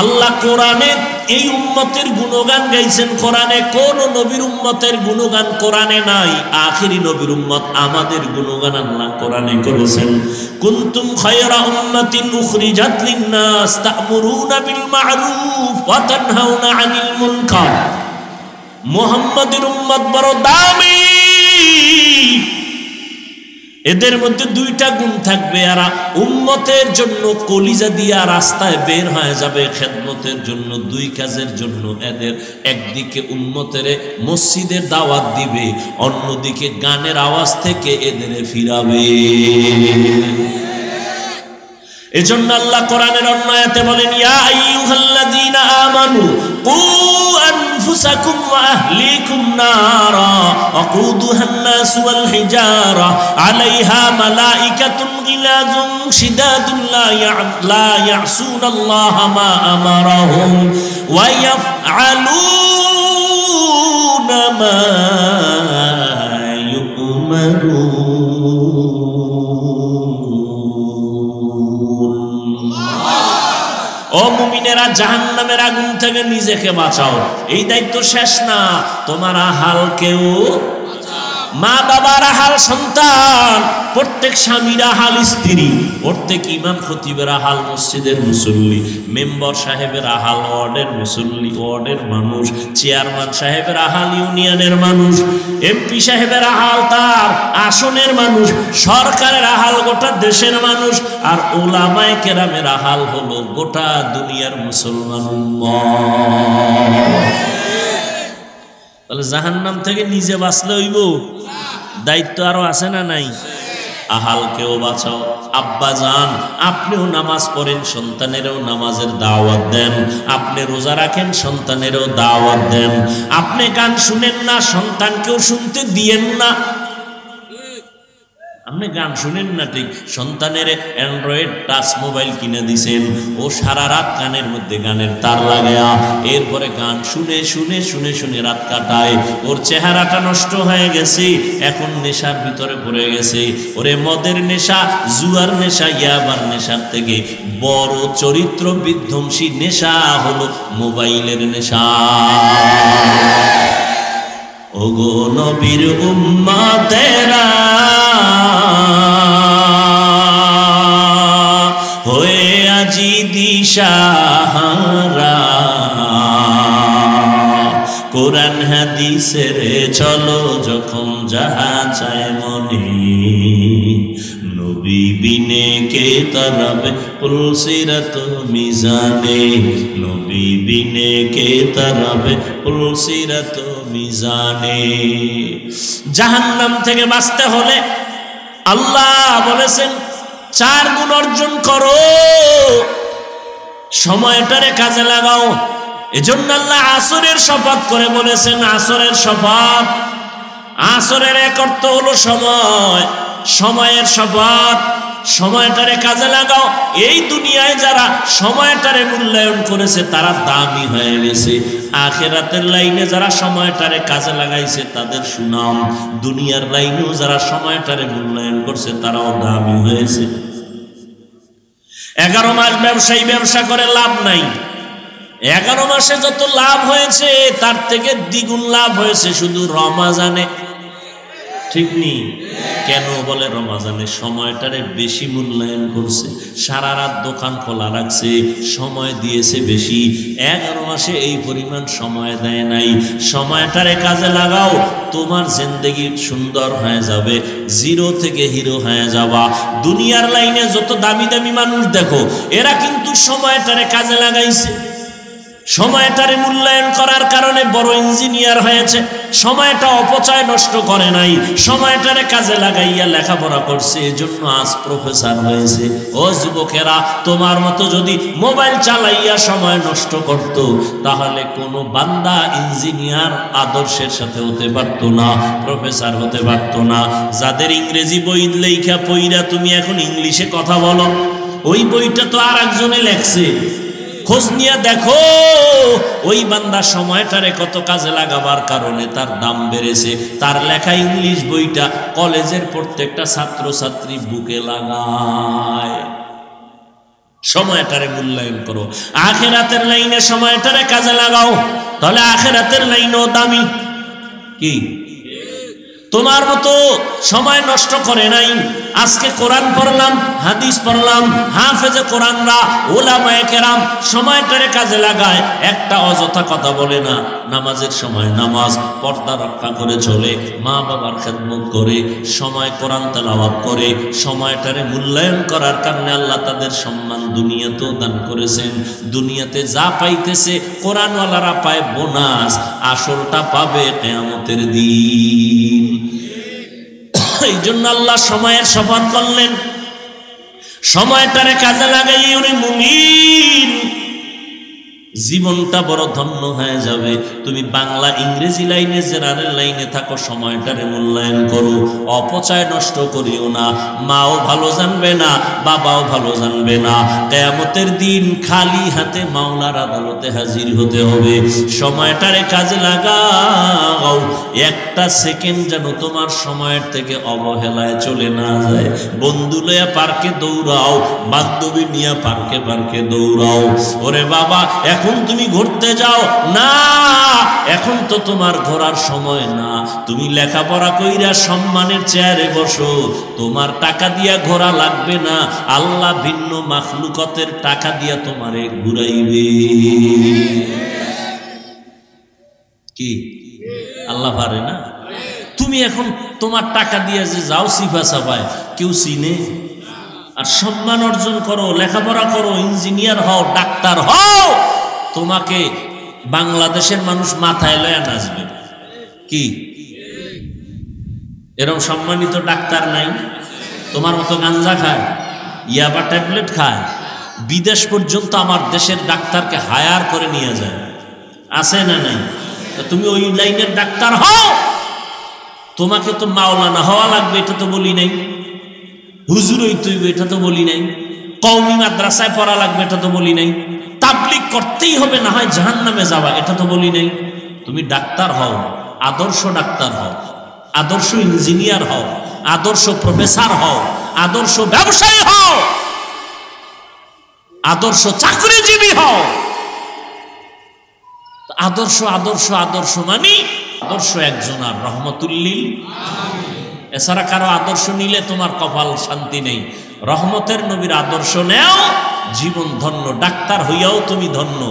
আল্লাহ কোরআনে এই উম্মতের গুণগান গাইছেন। কোরআনে কোন নবীর উম্মতের গুণগান কোরআনে নাই, আখিরি নবীর উম্মত আমাদের গুণগান আল্লাহ কোরআনে করেছেন। কুনতুম খায়রা উম্মাতিন উখরিজাত লিন-নাস তা'মুরুনা বিল মা'রুফ ওয়া তানহাউনা আনিল মুনকার। মুহাম্মাদের উম্মত বড় দামি, এদের মধ্যে দুইটা গুণ থাকবে। এরা উম্মতের জন্য কলিজা দিয়া রাস্তায় বের হয়ে যাবে খেদমতের জন্য, দুই কাজের জন্য। এদের একদিকে উম্মতের মসজিদের দাওয়াত দিবে, অন্যদিকে গানের আওয়াজ থেকে এদের ফিরাবে। এজন্য আল্লাহ কোরআনের অন্য আয়াতে বলেন, ইয়া আইয়ুহাল্লাযীনা আমানু কু আনফুসাকুম ওয়া আহলিকুম নারা ওয়াকুদুহান নাস ওয়াল হিজারা আলাইহা মালাইকাতুন গিলাযুন শিদাদুন লা ইয়াসুনাল্লাহা মা আমারাহুম ওয়া ইয়াফআলুনা মা ইউমারুন। ও মুমিনেরা, জাহান্নামের আগুন থেকে নিজেকে বাঁচাও। এই দায়িত্ব শেষ না, তোমার আহাল কেউ, মা বাবার আহাল সন্তান, প্রত্যেক স্বামীর আহাল স্ত্রী, প্রত্যেক ইমাম খতিবের আহাল মসজিদের মুসল্লি, মেম্বার সাহেবের আহাল ওয়ার্ডের মুসল্লি, ওয়ার্ডের মানুষ, চেয়ারম্যান সাহেবের আহাল ইউনিয়নের মানুষ, এমপি সাহেবের আহাল তার আসনের মানুষ, সরকারের আহাল গোটা দেশের মানুষ, আর উলামায়ে কেরামের আহাল হলো গোটা দুনিয়ার মুসলমান উম্মত। তাহলে জাহান্নাম থেকে নিজে বাঁচলে হইব, দায়িত্ব আরো আছে না নাই? আহালকেও বাঁচাও। আব্বা যান, আপনিও নামাজ পড়েন, সন্তানেরও নামাজের দাওয়াত দেন। আপনি রোজা রাখেন, সন্তানেরও দাওয়াত দেন। আপনি গান শুনেন না, সন্তানকেও শুনতে দিয়েন না। আপনি গান শুনেন না ঠিক, সন্তানের অ্যান্ড্রয়েড টাচ মোবাইল কিনে দিছেন, ও সারা রাত গানের মধ্যে গানের তার লাগায়া এরপরে গান শুনে শুনে শুনে শুনে রাত কাটায়। ওর চেহারাটা নষ্ট হয়ে গেছে, এখন নেশার ভিতরে পড়ে গেছে। ওরে মদের নেশা, জুয়ার নেশা, ইয়াবার নেশার থেকে বড় চরিত্র বিধ্বংসী নেশা হলো মোবাইলের নেশা। ওগো নবীর উম্মতেরা হয়ে আজি দিশাহারা, কোরআন হাদিসের চলো যখন যাহা চায় মনে, নবী বিনে কে তরবে পুলসিরত মিজানে, নবী বিনে কে তরবে পুলসিরত মিজানে। জাহান্নাম থেকে বাঁচতে হলে আল্লাহ বলেছেন 4 গুণ অর্জন করো, সময়টারে কাজে লাগাও। এজন্য আল্লাহ আসরের শপথ করে বলেছেন, আসরের শপথ। আসরের এক অর্থ হলো সময়, সময়ের শপথ। সময়টারে কাজে লাগাও। এই দুনিয়ায় যারা সময়টারে মূল্যায়ন করেছে তারা দামি হয়ে গেছে, আখিরাতের লাইনে যারা সময়টারে কাজে লাগাইছে তাদের সুনাম, দুনিয়ার লাইনেও যারা সময়টারে মূল্যায়ন করছে তারাও দামি হয়েছে। 11 মাস ব্যবসায়ী ব্যবসা করে লাভ নাই, 11 মাসে যত লাভ হয়েছে তার থেকে দ্বিগুণ লাভ হয়েছে শুধু রমাজানে। ঠিক নেই? কেন বলে রমাজানে সময়টারে বেশি মূল্যায়ন করছে, সারা রাত দোকান খোলা রাখছে, সময় দিয়েছে বেশি। 11 মাসে এই পরিমাণ সময় দেয় নাই। সময়টারে কাজে লাগাও, তোমার জিন্দেগি সুন্দর হয়ে যাবে, জিরো থেকে হিরো হয়ে যাবা। দুনিয়ার লাইনে যত দামি দামি মানুষ দেখো, এরা কিন্তু সময়টারে কাজে লাগাইছে। সময়টারে মূল্যায়ন করার কারণে বড় ইঞ্জিনিয়ার হয়েছে, সময়টা অপচয় নষ্ট করে নাই, সময়টারে কাজে লাগাইয়া লেখাপড়া করছে, এজন্য আজ প্রফেসর হয়েছে। ও যুবকেরা, তোমার মতো যদি মোবাইল চালাইয়া সময় নষ্ট করত তাহলে কোনো বান্দা ইঞ্জিনিয়ার আদর্শের সাথে হতে পারতো না, প্রফেসর হতে পারতো না। যাদের ইংরেজি বই লেখা পইরা তুমি এখন ইংলিশে কথা বলো, ওই বইটা তো আর একজনে লেখছে, খোঁজ নিয়ে দেখো ওই বান্দা সময়টারে কত কাজে লাগাবার কারণে তার দাম বেড়েছে। তার লেখা ইংলিশ বইটা কলেজের প্রত্যেকটা ছাত্র ছাত্রী বুকে লাগায়। সময়টারে মূল্যায়ন করো, আখিরাতের লাইনে সময়টারে কাজে লাগাও, তাহলে আখিরাতের লাইনও দামি। কি তোমার মতো সময় নষ্ট করে নাই? আজকে কোরআন পড়লাম, হাদিস পড়লাম, হাফেজে কোরআনরা, উলামায়ে কেরাম সময়টারে কাজে লাগায়, একটা অযথা কথা বলে না। নামাজের সময় নামাজ, পর্দা রক্ষা করে চলে, মা বাবার খেদমত করে, সময় কোরআন তেলাওয়াত করে, সময়টারে মূল্যায়ন করার কারণে আল্লাহ তাদের সম্মান দুনিয়াতেও দান করেছেন। দুনিয়াতে যা পাইতেছে কোরআনওয়ালারা পায় বোনাস, আসলটা পাবে কিয়ামতের দিন। এই জন্য আল্লাহ সময়ের শপথ করলেন, সময়টারে কাজে লাগাই উনি মুমিন, জীবনটা বড় ধন্য হয়ে যাবে। তুমি বাংলা ইংরেজি লাইনে জেনারেল লাইনে থাকো, সময়টারে মূল্যায়ন করো, অপচয় নষ্ট করিও না। মাও ভালো জানবে না, বাবাও ভালো জানবে না, কিয়ামতের দিন খালি হাতে মাওলার আদালতে হাজির হতে হবে। সময়টারে কাজে লাগাও, একটা সেকেন্ড যেন তোমার সময়ের থেকে অবহেলায় চলে না যায়। বন্ধু লইয়া পার্কে দৌড়াও, বান্ধবী নিয়ে পার্কে পার্কে দৌড়াও। ওরে বাবা, এখন তুমি ঘুরতে যাও না, এখন তো তোমার ঘোরার সময় না। তুমি লেখাপড়া কইরা সম্মানের চেয়ারে বসো, তোমার টাকা দিয়া ঘোরা লাগবে না, আল্লাহ ভিন্ন মাখলুকতের টাকা দিয়া তোমারে ঘুরাইবে। কি আল্লাহ পারে না? তুমি এখন তোমার টাকা দিয়ে যে যাও সিফা সাফায়, কেউ চিনে? আর সম্মান অর্জন করো, লেখাপড়া করো, ইঞ্জিনিয়ার হও, ডাক্তার হও, তোমাকে বাংলাদেশের মানুষ মাথায় লয়া নাচবে। কি এরকম সম্মানিত ডাক্তার নাই? তোমার মতো গাঞ্জা খায়, ইয়াবা ট্যাবলেট খায়, বিদেশ পর্যন্ত আমার দেশের ডাক্তারকে হায়ার করে নিয়ে যায়, আছে না নাই? তুমি ওই লাইনের ডাক্তার হও। তোমাকে তো মাওলানা হওয়া লাগবে, এটা তো বলি নাই। হুজুর হইতে হইবে, এটা তো বলি নাই। কওমি মাদ্রাসায় পড়া লাগবে, এটা তো বলি নাই। তাবলীগ করতেই হবে, না হয় জাহান্নামে যাওয়া, এটা তো বলি নাই। তুমি ডাক্তার হও, আদর্শ ডাক্তার হও, আদর্শ ইঞ্জিনিয়ার হও, আদর্শ প্রফেসর হও, আদর্শ ব্যবসায়ী হও, আদর্শ চাকরিজীবী হও। আদর্শ আদর্শ আদর্শ মানে আদর্শ একজন আর রহমতুল্লিল, এছাড়া কারো আদর্শ নিলে তোমার কপাল শান্তি নেই। রহমতের নবীর আদর্শ নেও, জীবন ধন্য। ডাক্তার হইয়াও তুমি ধন্য,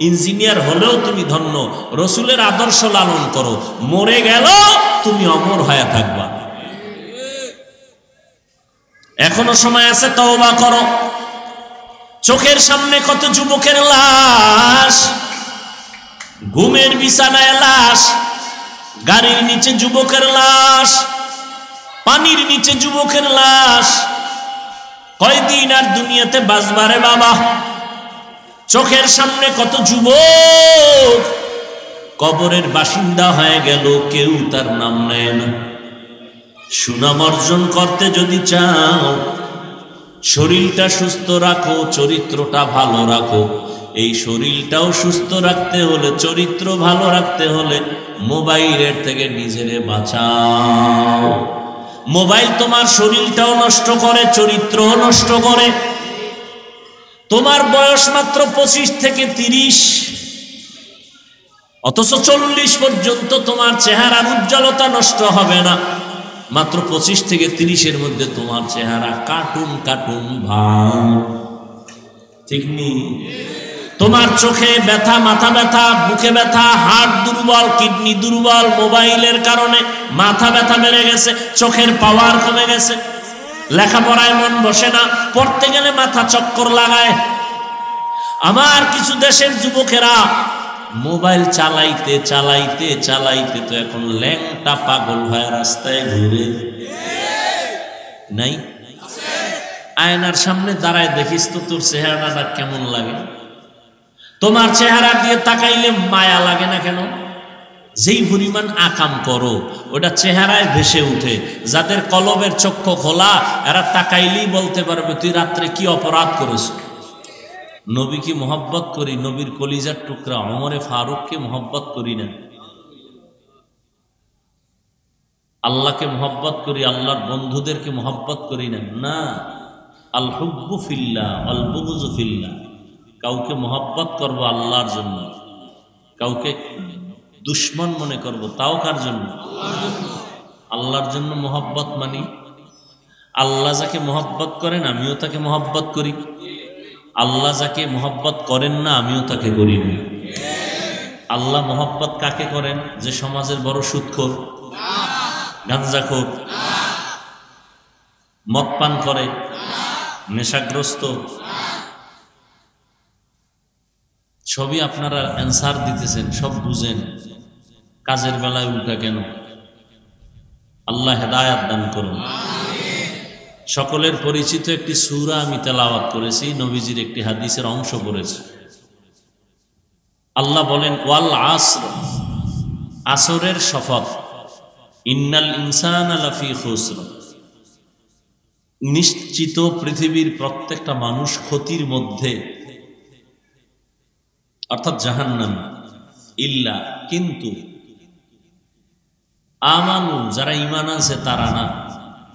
ইঞ্জিনিয়ার হলেও তুমি ধন্য। রসুলের আদর্শ লালন করো, মরে গেল তুমি অমর হয়ে থাকবা। এখনো সময় আছে, তওবা করো। চোখের সামনে কত যুবকের লাশ, ঘুমের বিছানায় লাশ, গাড়ির নিচে যুবকের লাশ, পানির নিচে যুবকের লাশ। কয়দিন আর দুনিয়াতে বাঁচবারে বাবা? চোখের সামনে কত যুবক কবরের বাসিন্দা হয়ে গেল, কেউ তার নাম নেয় না। সুনাম অর্জন করতে যদি চাও, শরীরটা সুস্থ রাখো, চরিত্রটা ভালো রাখো। এই শরীরটাও সুস্থ রাখতে হলে, চরিত্র ভালো রাখতে হলে মোবাইলের থেকে নিজেরে বাঁচাও। মোবাইল তোমার শরীরটাও নষ্ট করে, চরিত্রও নষ্ট করে। তোমার বয়স মাত্র 25 থেকে 30, অথচ 40 পর্যন্ত তোমার চেহারার উজ্জ্বলতা নষ্ট হবে না। মাত্র 25 থেকে 30-এর মধ্যে তোমার চেহারা কার্টুন কার্টুন ভাব, ঠিক নেই? তোমার চোখে ব্যথা, মাথা ব্যথা, বুকে ব্যথা, হার্ট দুর্বল, কিডনি দুর্বল, মোবাইলের কারণে মাথা ব্যথা বেড়ে গেছে, চোখের পাওয়ার কমে গেছে, লেখাপড়ায় মন বসে না, পড়তে গেলে মাথা চক্কর লাগায়। আমার কিছু দেশের যুবকেরা মোবাইল চালাইতে চালাইতে চালাইতে তো এখন ল্যাংটা পাগল হয়ে রাস্তায় ঘুরে। নাই? আয়নার সামনে দাঁড়ায় দেখিস তো তোর চেহারাটা কেমন লাগে? তোমার চেহারা দিয়ে তাকাইলে মায়া লাগে না কেন? যেই পরিমাণ আকাম করো ওটা চেহারায় ভেসে উঠে। যাদের কলবের চক্ষু খোলা, এরা তাকাইলেই বলতে পারবে তুই রাত্রে কি অপরাধ করেছ। নবীকে মোহাব্বত করি, নবীর কলিজার টুকরা ওমরে ফারুককে মোহাব্বত করি না। আল্লাহকে মোহাব্বত করি, আল্লাহর বন্ধুদেরকে মোহাব্বত করি না। না, আল হুব্বু ফিল্লাহ আল বুগযু ফিল্লাহ, কাউকে মহব্বত করব আল্লাহর জন্য, কাউকে দুশ্মন মনে করব তাও কার জন্য? আল্লাহর জন্য মহব্বত মানি আল্লাহ যাকে মহব্বত করেন আমিও তাকে মহব্বত করি, আল্লাহ যাকে মহব্বত করেন না আমিও তাকে করি না। আল্লাহ মহব্বত কাকে করেন? যে সমাজের বড় সুদখোর, গাঞ্জাখোর, মদ পান করে, নেশাগ্রস্ত, সবই আপনারা অ্যান্সার দিতেছেন, সব বুঝেন, কাজের বেলায় উল্টা কেন? আল্লাহ হেদায়াত দান করুন। সকলের পরিচিত একটি সূরা আমি তেলাওয়াত করেছি, নবীজির একটি হাদিসের অংশ পড়েছি। আল্লাহ বলেন ওয়াল আসর, আসরের শপথ, ইন্নাল ইনসানা লাফি খুসর, নিশ্চিত পৃথিবীর প্রত্যেকটা মানুষ ক্ষতির মধ্যে, অর্থাৎ জাহান্নামী, ইল্লা কিন্তু, আমানু যারা ঈমান আছে তারা না,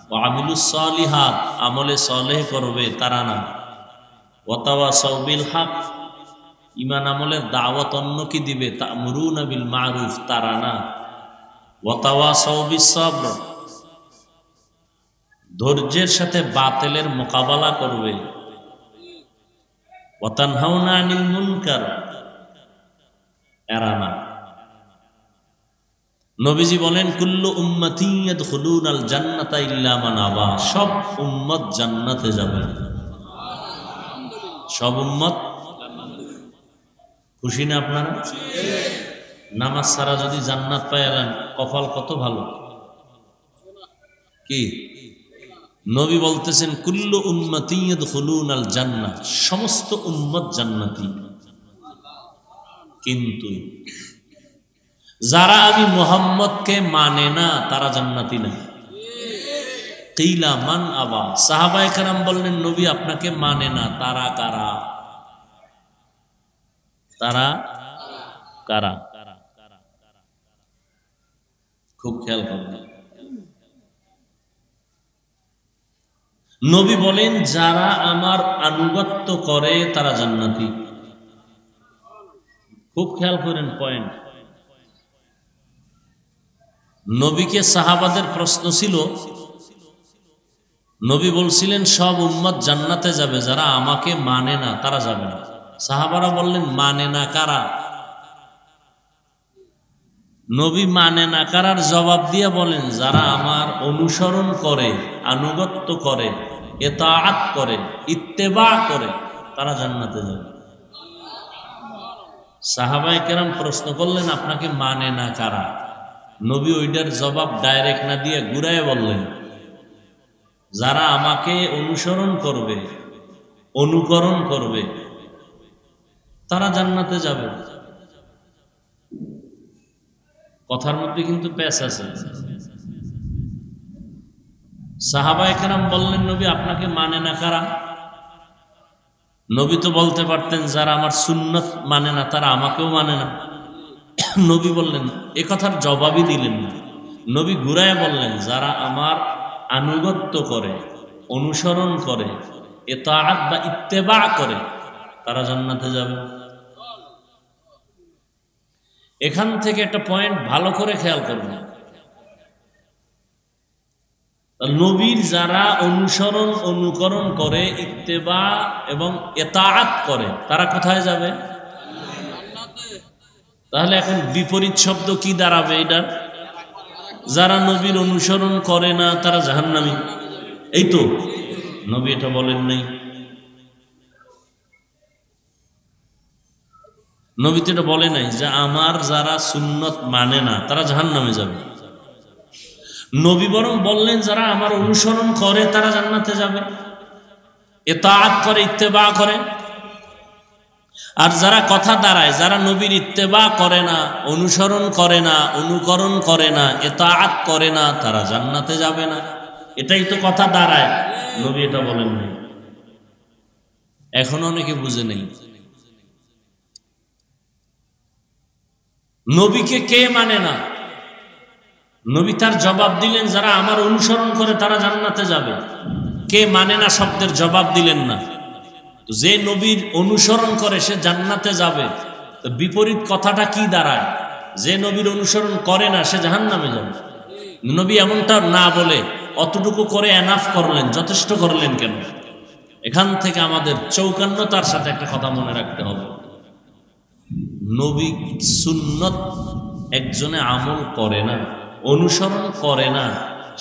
ওয়া আমিলুস সালিহাত আমলে সালেহ করবে তারা না, ওয়া তাওয়াসাউ বিল হক ঈমান আমলের দাওয়াত অন্যকে দিবে, তা'মুরুনা বিল মা'রুফ তারা না, ওয়া তাওয়াসাউ বিস সাবর ধৈর্যের সাথে বাতিলের মোকাবেলা করবে, ওয়া তানহাউনা আনিল মুনকার এরা না। নবীজি বলেন কুল্লু উম্মতি ইয়াদখুলুনাল জান্নাতা ইল্লা মান আবা, সব উম্মত জান্নাতে যাবে, সব উম্মত। খুশি না আপনারা? নামাজ ছাড়া যদি জান্নাত পাইলেন কপাল কত ভালো। কি নবী বলতেছেন কুল্লু উম্মতি ইয়াদখুলুনাল জান্নাহ, সমস্ত উম্মত জান্নাতি, কিন্তু যারা আমি মুহাম্মদকে মানে না তারা জান্নাতি না। কিলা মান আবা, সাহাবায়ে কেরাম বললেন নবী আপনাকে মানে না, তারা কারা? তারা কারা? খুব খেয়াল করবেন। নবী বলেন যারা আমার আনুগত্য করে তারা জান্নাতি। খুব খেয়াল করেন পয়েন্ট। নবীকে সাহাবাদের প্রশ্ন ছিল, নবী বলছিলেন সব উম্মত জান্নাতে যাবে, যারা আমাকে মানে না তারা যাবে না। সাহাবারা বললেন মানে না কারা? নবী মানে না কারার জবাব দিয়ে বলেন যারা আমার অনুসরণ করে, আনুগত্য করে, ইতাআত করে, ইত্তেবা করে তারা জান্নাতে যাবে। সাহাবায়ে কেরাম প্রশ্ন করলেন আপনাকে মানে না কারা? নবী ওইটার জবাব ডাইরেক্ট না দিয়ে ঘুরায় বললেন যারা আমাকে অনুসরণ করবে, অনুকরণ করবে তারা জান্নাতে যাবে। কথার মধ্যে কিন্তু প্যাচ আছে। সাহাবায়ে কেরাম বললেন নবী আপনাকে মানে না কারা? নবী তো বলতে পারতেন যারা আমার সুন্নত মানে না তারা আমাকেও মানে না। নবী বললেন এ কথার জবাবই দিলেন না। নবী ঘুরায় বললেন যারা আমার আনুগত্য করে, অনুসরণ করে, ইতাআত বা ইত্তেবা করে তারা জান্নাতে যাবে। এখান থেকে একটা পয়েন্ট ভালো করে খেয়াল করবেন। নবীর যারা অনুসরণ, অনুকরণ করে, ইত্তেবা এবং ইতাআত করে তারা কোথায় যাবে? তাহলে এখন বিপরীত শব্দ কি দাঁড়াবে এটার? যারা নবীর অনুসরণ করে না তারা জাহান্নামী। এই তো নবী এটা বলেন নাই। নবী তো এটা বলে নাই যে আমার যারা সুন্নত মানে না তারা জাহান্নামে যাবে। নবী বরং বললেন যারা আমার অনুসরণ করে তারা জান্নাতে যাবে, ইতাআত করে, ইত্তেবা করে। আর যারা কথা দাঁড়ায়, যারা নবীর ইত্তেবা করে না, অনুসরণ করে না, অনুকরণ করে না, ইতাআত করে না তারা জান্নাতে যাবে না। এটাই তো কথা দাঁড়ায়। নবী এটা বলেন নাই। এখন অনেকে বুঝে নেই নবীকে কে মানে না। নবী তার জবাব দিলেন যারা আমার অনুসরণ করে তারা জান্নাতে যাবে। কে মানে না শব্দের জবাব দিলেন না। যে নবীর অনুসরণ করে সে জান্নাতে যাবে, তো বিপরীত কথাটা কি দাঁড়ায়? যে নবীর অনুসরণ করে না সে জাহান্নামে যাবে। নবী এমনটা না বলে অতটুকু করে এনাফ করলেন, যথেষ্ট করলেন কেন? এখান থেকে আমাদের চৌকান্নতার সাথে একটা কথা মনে রাখতে হবে, নবী সুন্নত একজনে আমল করে না, অনুসরণ করে না,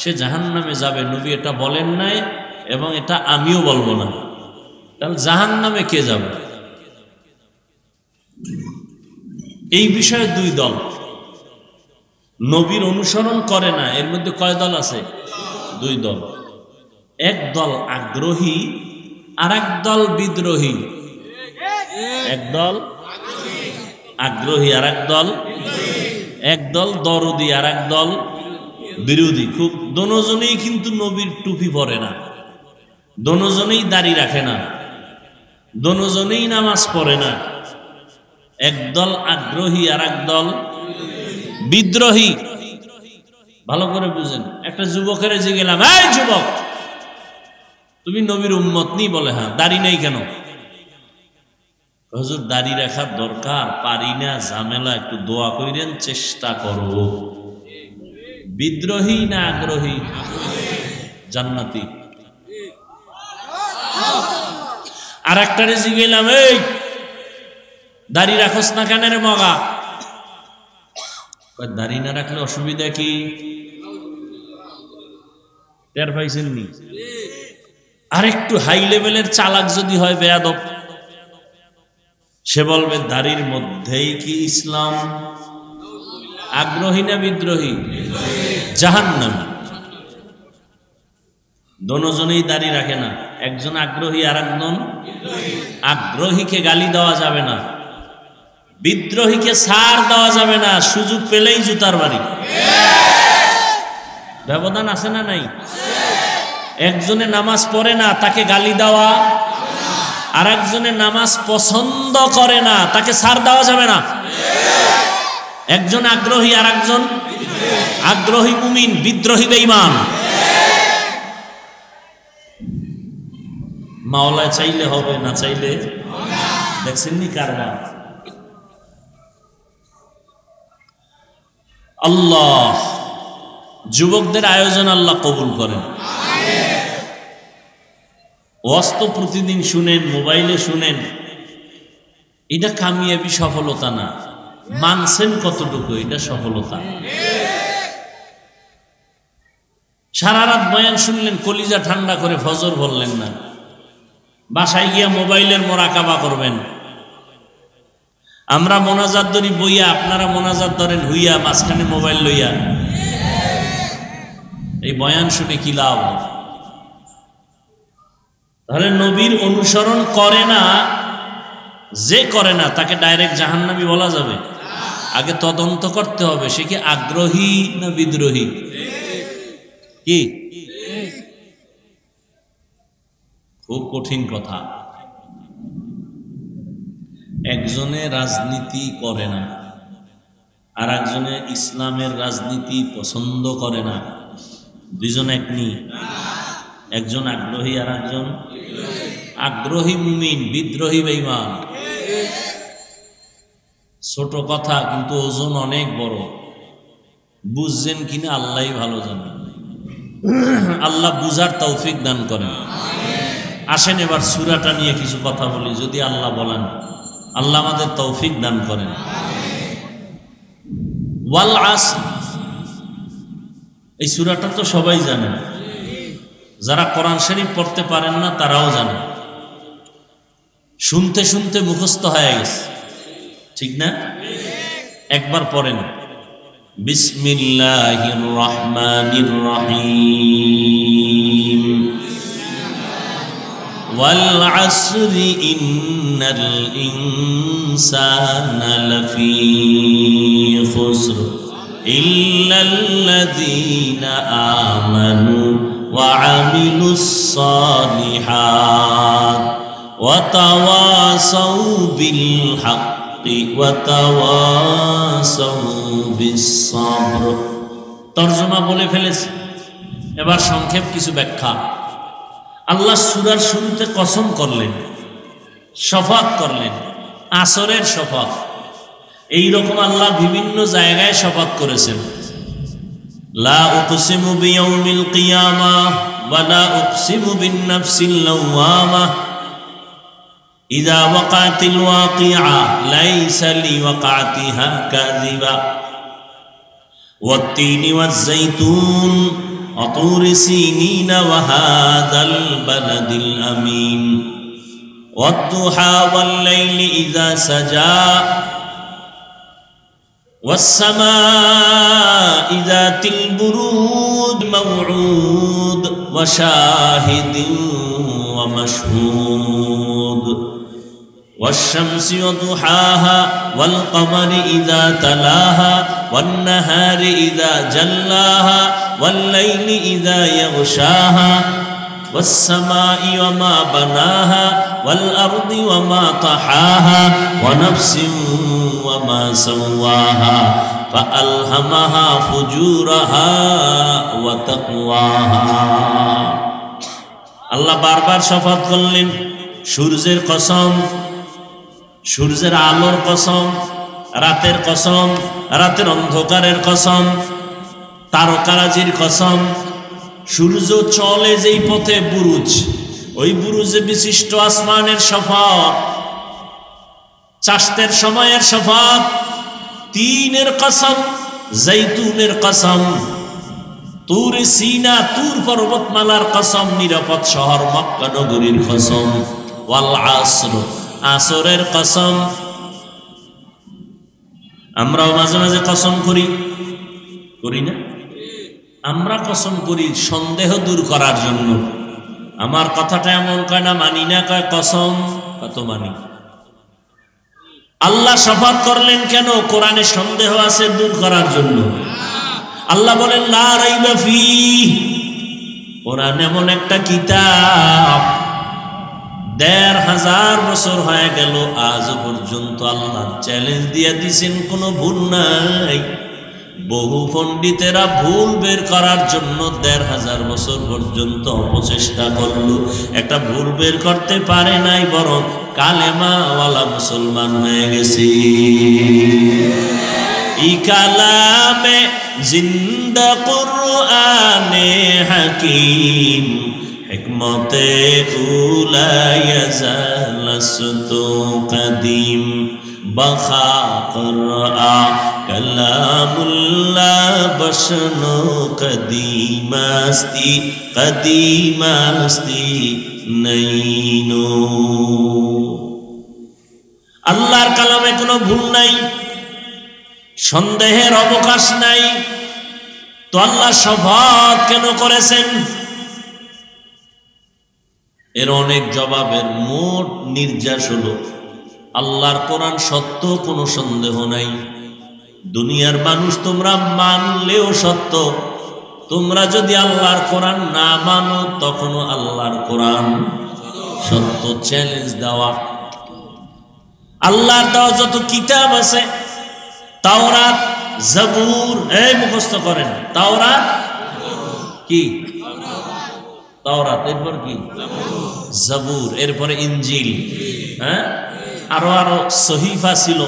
সে জাহান্নামে যাবে। নবী এটা বলেন নাই এবং এটা আমিও বলবো না। তাহলে জাহান্নামে কে যাবে? এই বিষয়ে দুই দল। নবীর অনুসরণ করে না, এর মধ্যে কয় দল আছে? দুই দল। এক দল আগ্রহী আর এক দল বিদ্রোহী। এক দল আগ্রহী আর এক দল দরদি আর এক দল বিরোধী। খুব দোনোজনেই কিন্তু নবীর টুপি পরে না, দোনোজনেই দাড়ি রাখে না, দোনোজনেই নামাজ পড়ে না। একদল আগ্রহী আর এক দল বিদ্রোহী। ভালো করে বুঝেন। একটা যুবকের যে গেলাম, এই যুবক তুমি নবীর উম্মত নি? বলে হ্যাঁ। দাড়ি নেই কেন? হুজুর দাড়ি রাখার দরকার, পারি না, ঝামেলা, একটু দোয়া কইরেন, চেষ্টা করব। বিদ্রোহী না আগ্রহী? জান্নাতি। আর একটা রেজি গেলাম, এই দাড়ি রাখস না কেন রে মগা? দাড়ি না রাখলে অসুবিধা কি? টের পাইছেন নি? আর একটু হাই লেভেলের চালাক যদি হয় বেয়াদব, সে বলবে দাড়ির মধ্যেই কি ইসলাম? আগ্রহী না বিদ্রোহী? জাহান্নামী। দোনোজনেই দাড়ি রাখে না, একজন আগ্রহী আর একজন আগ্রহীকে গালি দেওয়া যাবে না, বিদ্রোহীকে ছাড় দেওয়া যাবে না, সুযোগ পেলেই জুতার বাড়ি। ব্যবধান আছে না নাই? একজনে নামাজ পড়ে না, তাকে গালি দেওয়া, আর একজনে নামাজ পছন্দ করে না, তাকে ছাড় দেওয়া যাবে না। একজন আগ্রহী আর একজন আগ্রহী মুমিন, বিদ্রোহী বেঈমান। মাওলায় চাইলে হবে, না চাইলে দেখছেন নি কারবার। আল্লাহ যুবকদের আয়োজন আল্লাহ কবুল করেন। ওয়াজ তো প্রতিদিন শুনেন, মোবাইলে শুনেন, এটা কামিয়াবি, সফলতা না। মানছেন কতটুকু, এটা সফলতা। সারা রাত বয়ান শুনলেন, কলিজা ঠান্ডা করে ফজর বললেন না, বাসায় গিয়া মোবাইলের মোরাকাবা করবেন। আমরা মোনাজাত ধরি বইয়া, আপনারা মোনাজাত ধরেন হইয়া, মাঝখানে মোবাইল লইয়া। এই বয়ান শুনে কি লাভ? তাহলে নবীর অনুসরণ করে না, যে করে না তাকে ডাইরেক্ট জাহান্নামী বলা যাবে? আগে তদন্ত করতে হবে, সে কি আগ্রহী না বিদ্রোহী। কি খুব কঠিন কথা। একজনে রাজনীতি করে না, আর একজনে ইসলামের রাজনীতি পছন্দ করে না, দুইজন এক নি। একজন আগ্রহী আর একজন আগ্রহী মুমিন, বিদ্রোহী বেঈমান। ছোট কথা কিন্তু ওজন অনেক বড়। বুঝছেন কিনা আল্লাহই ভালো জানেন। আল্লাহ বুঝার তৌফিক দান করেন। আসেন এবার সূরাটা নিয়ে কিছু কথা বলি, যদি আল্লাহ বলেন। আল্লাহ আমাদের তৌফিক দান করেন। ওয়াল আসর, এই সূরাটা তো সবাই জানেন, যারা কোরআন শরীফ পড়তে পারেন না তারাও জানেন, শুনতে শুনতে মুখস্থ হয়ে গেছে, ঠিক না? একবার পড়েন, বিসমিল্লাহির রহমানির রহিম। ওয়াল আসরি ইন্নাল ইনসানা লাফি খুসর ইল্লাল্লাযীনা আমানু ওয়া আমিলুস সালিহাত ওয়া তাওয়াসাউ বিল হাক্কি ওয়া তাওয়াসাউ বিস সাবর। তরজমা বলে ফেলেছি, এবার সংক্ষেপ কিছু ব্যাখ্যা। আল্লাহ সূরার শুরুতে কসম করলেন, শপথ করলেন, আসরের শপথ। এইরকম আল্লাহ বিভিন্ন জায়গায় শপথ করেছেন। লা উকসিমু বিয়াউমিল কিয়ামাহ ওয়া লা উকসিমু বিন-নাফসিল লাওয়ামাহ ইযা ওয়াকাতিল ওয়াকিআ লাইসা লিওয়াকাতিহা কাযিবা ওয়াত-তিনি ওয়াজ-যাইতুন ওয়া তুরি সিনিন ওয়া হাযাল বালাদিল আমিন ওয়াদ-দুহা ওয়াল-লাইলি ইযা সাজা والسماء ذات البروج موعود وشاهد ومشهود والشمس وضحاها والقمر إذا تلاها والنهار إذا جلاها والليل إذا يغشاها والسماء وما بناها والأرض وما طحاها ونفس وما سواها فألهمها فجورها وتقواها আল্লাহ বারবার শপথ করলেন সূর্যের কসম, সূর্যের আলোর কসম, রাতের কসম, রাতের অন্ধকারের কসম, তারকারাজির কসম। সূর্য চলে যেই পথে বুরুজ, ওই বুরুজে বিশিষ্ট আসমানের শপথ, চাষতের সময়ের শপথ, তিনের কসম, জৈতুনের কসম, তুরে সিনা তুর পর্বতমালার কসম, নিরাপদ শহর মক্কা নগরীর কসম, ওয়াল আসর আসরের কসম। আমরাও মাঝে মাঝে কসম করি, করি না? আমরা কসম করি সন্দেহ দূর করার জন্য। আমার কথাটা এমন কয় না মানি না, কয় কসম কত মানি। আল্লাহ শপথ করলেন কেন? কোরআনে সন্দেহ আছে দূর করার জন্য। আল্লাহ বলেন লা রাইবা ফীহ, কোরআন এমন একটা কিতাব ১৫০০ বছর হয়ে গেল, আজ পর্যন্ত আল্লাহ চ্যালেঞ্জ দিয়ে দিয়েছেন, কোনো ভুল নাই। বহু পণ্ডিতেরা ভুল বের করার জন্য ১৫০০ বছর পর্যন্ত অপচেষ্টা করলো, একটা ভুল বের করতে পারে নাই, বরং কালেমাওয়ালা মুসলমান হয়ে গেছে। ই কালামে জিন্দা কুরআনে হাকিম হিকমতে উলা ইয়াজালাসতু কদিম বখা করআ কালামুল্লাহ বশনো কদিমাস্তি কদিমাস্তি নাইনো। আল্লাহর কালামে কোনো ভুল নাই, সন্দেহের অবকাশ নাই। তো আল্লাহ শপথ কেন করেছেন? এর অনেক জবাবের মোট নির্যাস হলো আল্লাহর কোরআন সত্য, কোনো সন্দেহ নাই। দুনিয়ার মানুষ তোমরা মানলেও সত্য, তোমরা যদি আল্লাহর কোরআন না মানো তখনও আল্লাহর কোরআন সত্য। চ্যালেঞ্জ দেওয়া। আল্লাহর দেওয়া যত কিতাব আছে, তাওরাত, জাবুর, এই মুখস্থ করেন, তাওরাত কি? তাওরাত, এরপর কি? জাবুর, এরপরে ইনজিল, হ্যাঁ, আরো আরো সহিফা ছিল,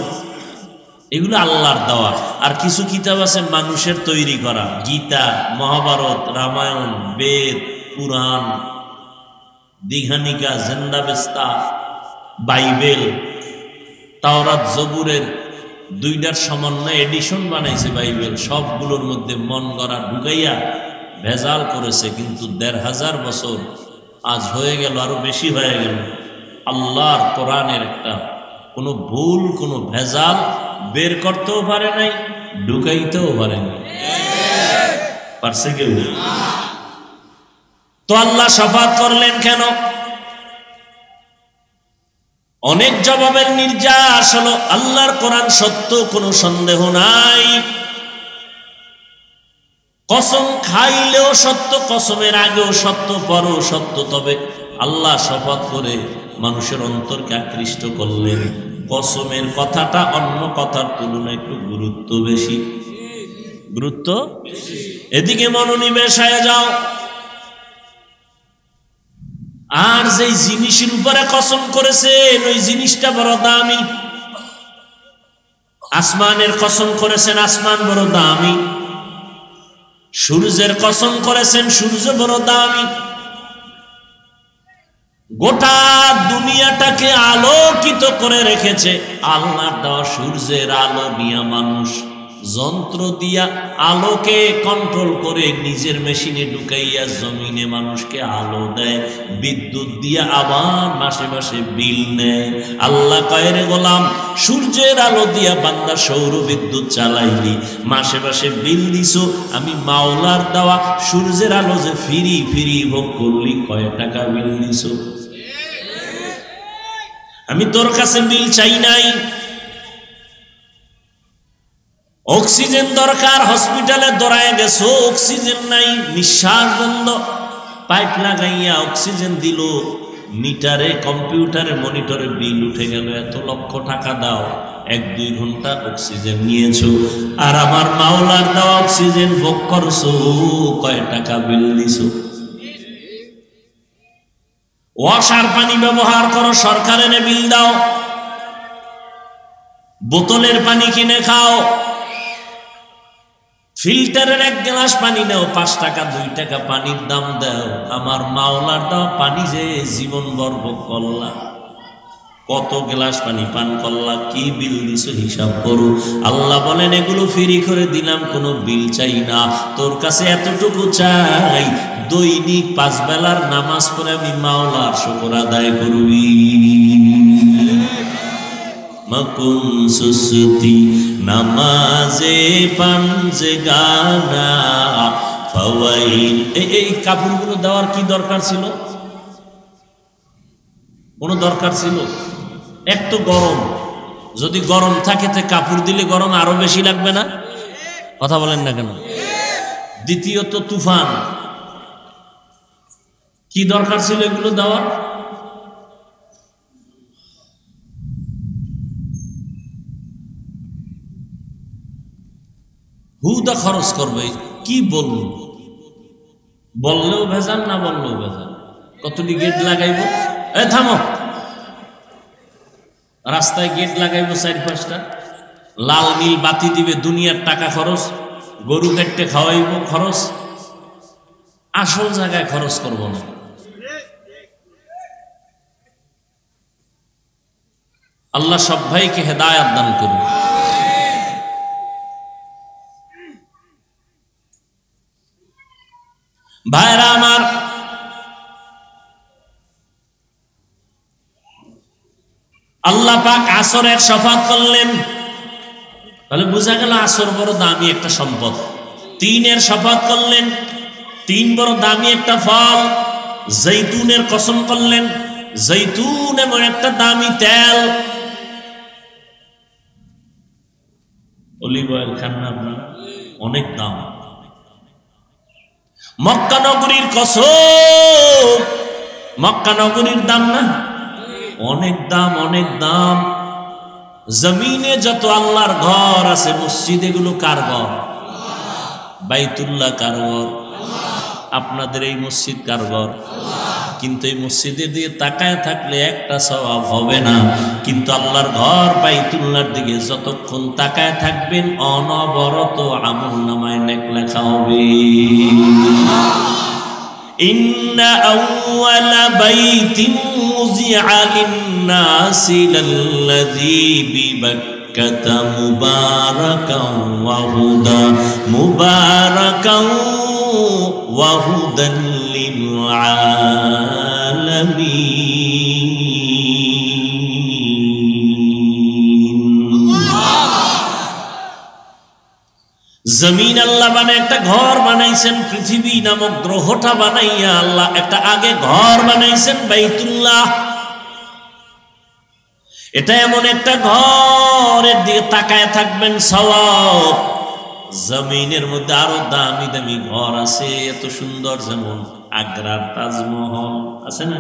এগুলো আল্লাহর দেওয়া। আর কিছু কিতাব আছে মানুষের তৈরি করা, গীতা, মহাভারত, রামায়ণ, বেদ, পুরাণ, দীঘানিকা, জেন্দাবেস্তা, বাইবেল, তাওরাত, জবুরের দুইটার সমন্বয়ে এডিশন বানাইছে বাইবেল। সবগুলোর মধ্যে মন গড়া ঢুকাইয়া ভেজাল করেছে। কিন্তু ১৫০০ বছর আজ হয়ে গেল, আরো বেশি হয়ে গেল, আল্লাহর কোরআনের একটা কোনো ভুল, কোনো ভেজাল বের করতেও পারে নাই, ঢুকাইতেও পারে নাই। পারছে কেউ? তো আল্লাহ শপথ করলেন কেন? অনেক জবাবের নির্যাস হলো আল্লাহর কোরআন সত্য, কোনো সন্দেহ নাই। কসম খাইলেও সত্য, কসমের আগেও সত্য, পরেও সত্য। তবে আল্লাহ শপথ করে মানুষের অন্তরকে আকৃষ্ট করলেন। কসমের কথাটা অন্য কথার তুলনায় একটু গুরুত্ব বেশি, গুরুত্ব। এদিকে মনোনিবেশ হয়ে যাও। আর যেই জিনিসের উপরে কসম করেছেন ওই জিনিসটা বড় দামি। আসমানের কসম করেছেন, আসমান বড় দামি। সূর্যের কসম করেছেন, সূর্য বড় দামি। গোটা দুনিয়াটাকে আলোকিত করে রেখেছে আল্লাহর দেওয়া সূর্যের আলো নিয়ে মানুষ যন্ত্র দিয়া আলোকে কন্ট্রোল করে নিজের মেশিনে ঢুকাইয়া জমিনে মানুষকে আলো দেয়, বিদ্যুৎ দিয়া আবার মাসে মাসে বিল নেয়। আল্লাহ কয় রে গোলাম, সূর্যের আলো দিয়া বান্দা সৌর বিদ্যুৎ চালাইলি, মাসে মাসে বিল দিছো, আমি মাওলার দেওয়া সূর্যের আলো যে ফিরি ফিরি ভোগ করলি, কয় টাকা বিল দিছো? আমি তোর কাছে বিল চাই নাই। অক্সিজেন দরকার, হসপিটালে দৌড়ায় গেছো, অক্সিজেন নাই, নিঃশ্বাস বন্ধ, পাইপ লাগাইয়া অক্সিজেন দিল, মিটারে কম্পিউটারে মনিটরে বিল উঠে গেল, এত লক্ষ টাকা দাও, 1-2 ঘন্টা অক্সিজেন নিয়েছো। আর আমার মাওলার দেওয়া অক্সিজেন ভোগ করছো, কয় টাকা বিল দিছো? ওয়াসার পানি ব্যবহার করো, সরকারের বিল দাও। বোতলের পানি কিনে খাও, ফিল্টারের 1 গ্লাস পানি নাও, 5 টাকা 2 টাকা পানির দাম দাও। আমার মাওলার দাও পানি যে জীবন ভোগ করলা, কত গ্লাস পানি পান করলা, কি বিল দিছো হিসাব করো। আল্লাহ বলেন এগুলো ফ্রি করে দিলাম, কোনো বিল চাই না, তোর কাছে এতটুকু চাই, দৈনিক 5 বেলার নামাজ পড়ে আমি মাওলার শুকর আদায় করবি। মকুম সুসতি নামাজে পাঞ্জে গানা ফাওয়াইল। এই কাপড়গুলো দেওয়ার কি দরকার ছিল? কোনো দরকার ছিল? এক তো গরম, যদি গরম থাকে তো কাপড় দিলে গরম আরো বেশি লাগবে না? কথা বলেন না কেন? দ্বিতীয়ত তুফান, কি দরকার ছিল এগুলো দেওয়ার? হুদা খরচ করবে, কি বলবো, বললেও ভেজাল, না বললেও ভেজাল। কতটি গেট লাগাইবো? এ থামো, রাস্তায় গেট লাগাইবো 4-5টা, লাল নীল বাতি দিবে, দুনিয়ার টাকা খরচ, গরু কেটে খাওয়াইবো খরচ, আসল জায়গায় খরচ করব না। আল্লাহ সব ভাইকে হেদায়েত দান করুন। ভাইরা আমার, আল্লাহ পাক আসরের শফাত করলেন, তাহলে বোঝা গেল আসর বড় দামি একটা সম্পদ। 3-এর শফাত করলেন, 3 বড় দামি একটা ফল। জৈতুনের কসম করলেন, জৈতুন এমন একটা দামি তেল। অলিভ অয়েল খান না আপনারা? অনেক দাম। মক্কা নগরীর কসম, মক্কা নগরীর দাম না? অনেক দাম, অনেক দাম। জমিনে যত আল্লাহর ঘর আছে, মসজিদ, এগুলো কার ঘর? বাইতুল্লাহ কার ঘর? আপনাদের এই মসজিদ কার ঘর? কিন্তু এই মসজিদে দিয়ে তাকায় থাকলে একটা সওয়াব হবে না, কিন্তু আল্লাহর ঘর বাইতুল্লাহর দিকে যতক্ষণ তাকায় থাকবেন অনবরত আমলনামায় নেক লেখা হবে। ইন্না আউওয়ালা বাইতিন মুযিআ লিন-নাসি লাল্লাযী বিবাক্কাতা মুবারাকান ওয়া হুদা মুবারাকান ওয়া হুদান লিল আলামিন। জমিন আল্লাহ বানায় একটা ঘর বানাইছেন, পৃথিবী নামক গ্রহটা বানাইয়া আল্লাহ একটা আগে ঘর বানাইছেন, বাইতুল্লাহ। এটা এমন একটা ঘরের দিকে তাকায় থাকবেন সওয়াব। জমিনের মধ্যে আরো দামি দামি ঘর আছে, এত সুন্দর, যেমন আগ্রার তাজমহল আছে না?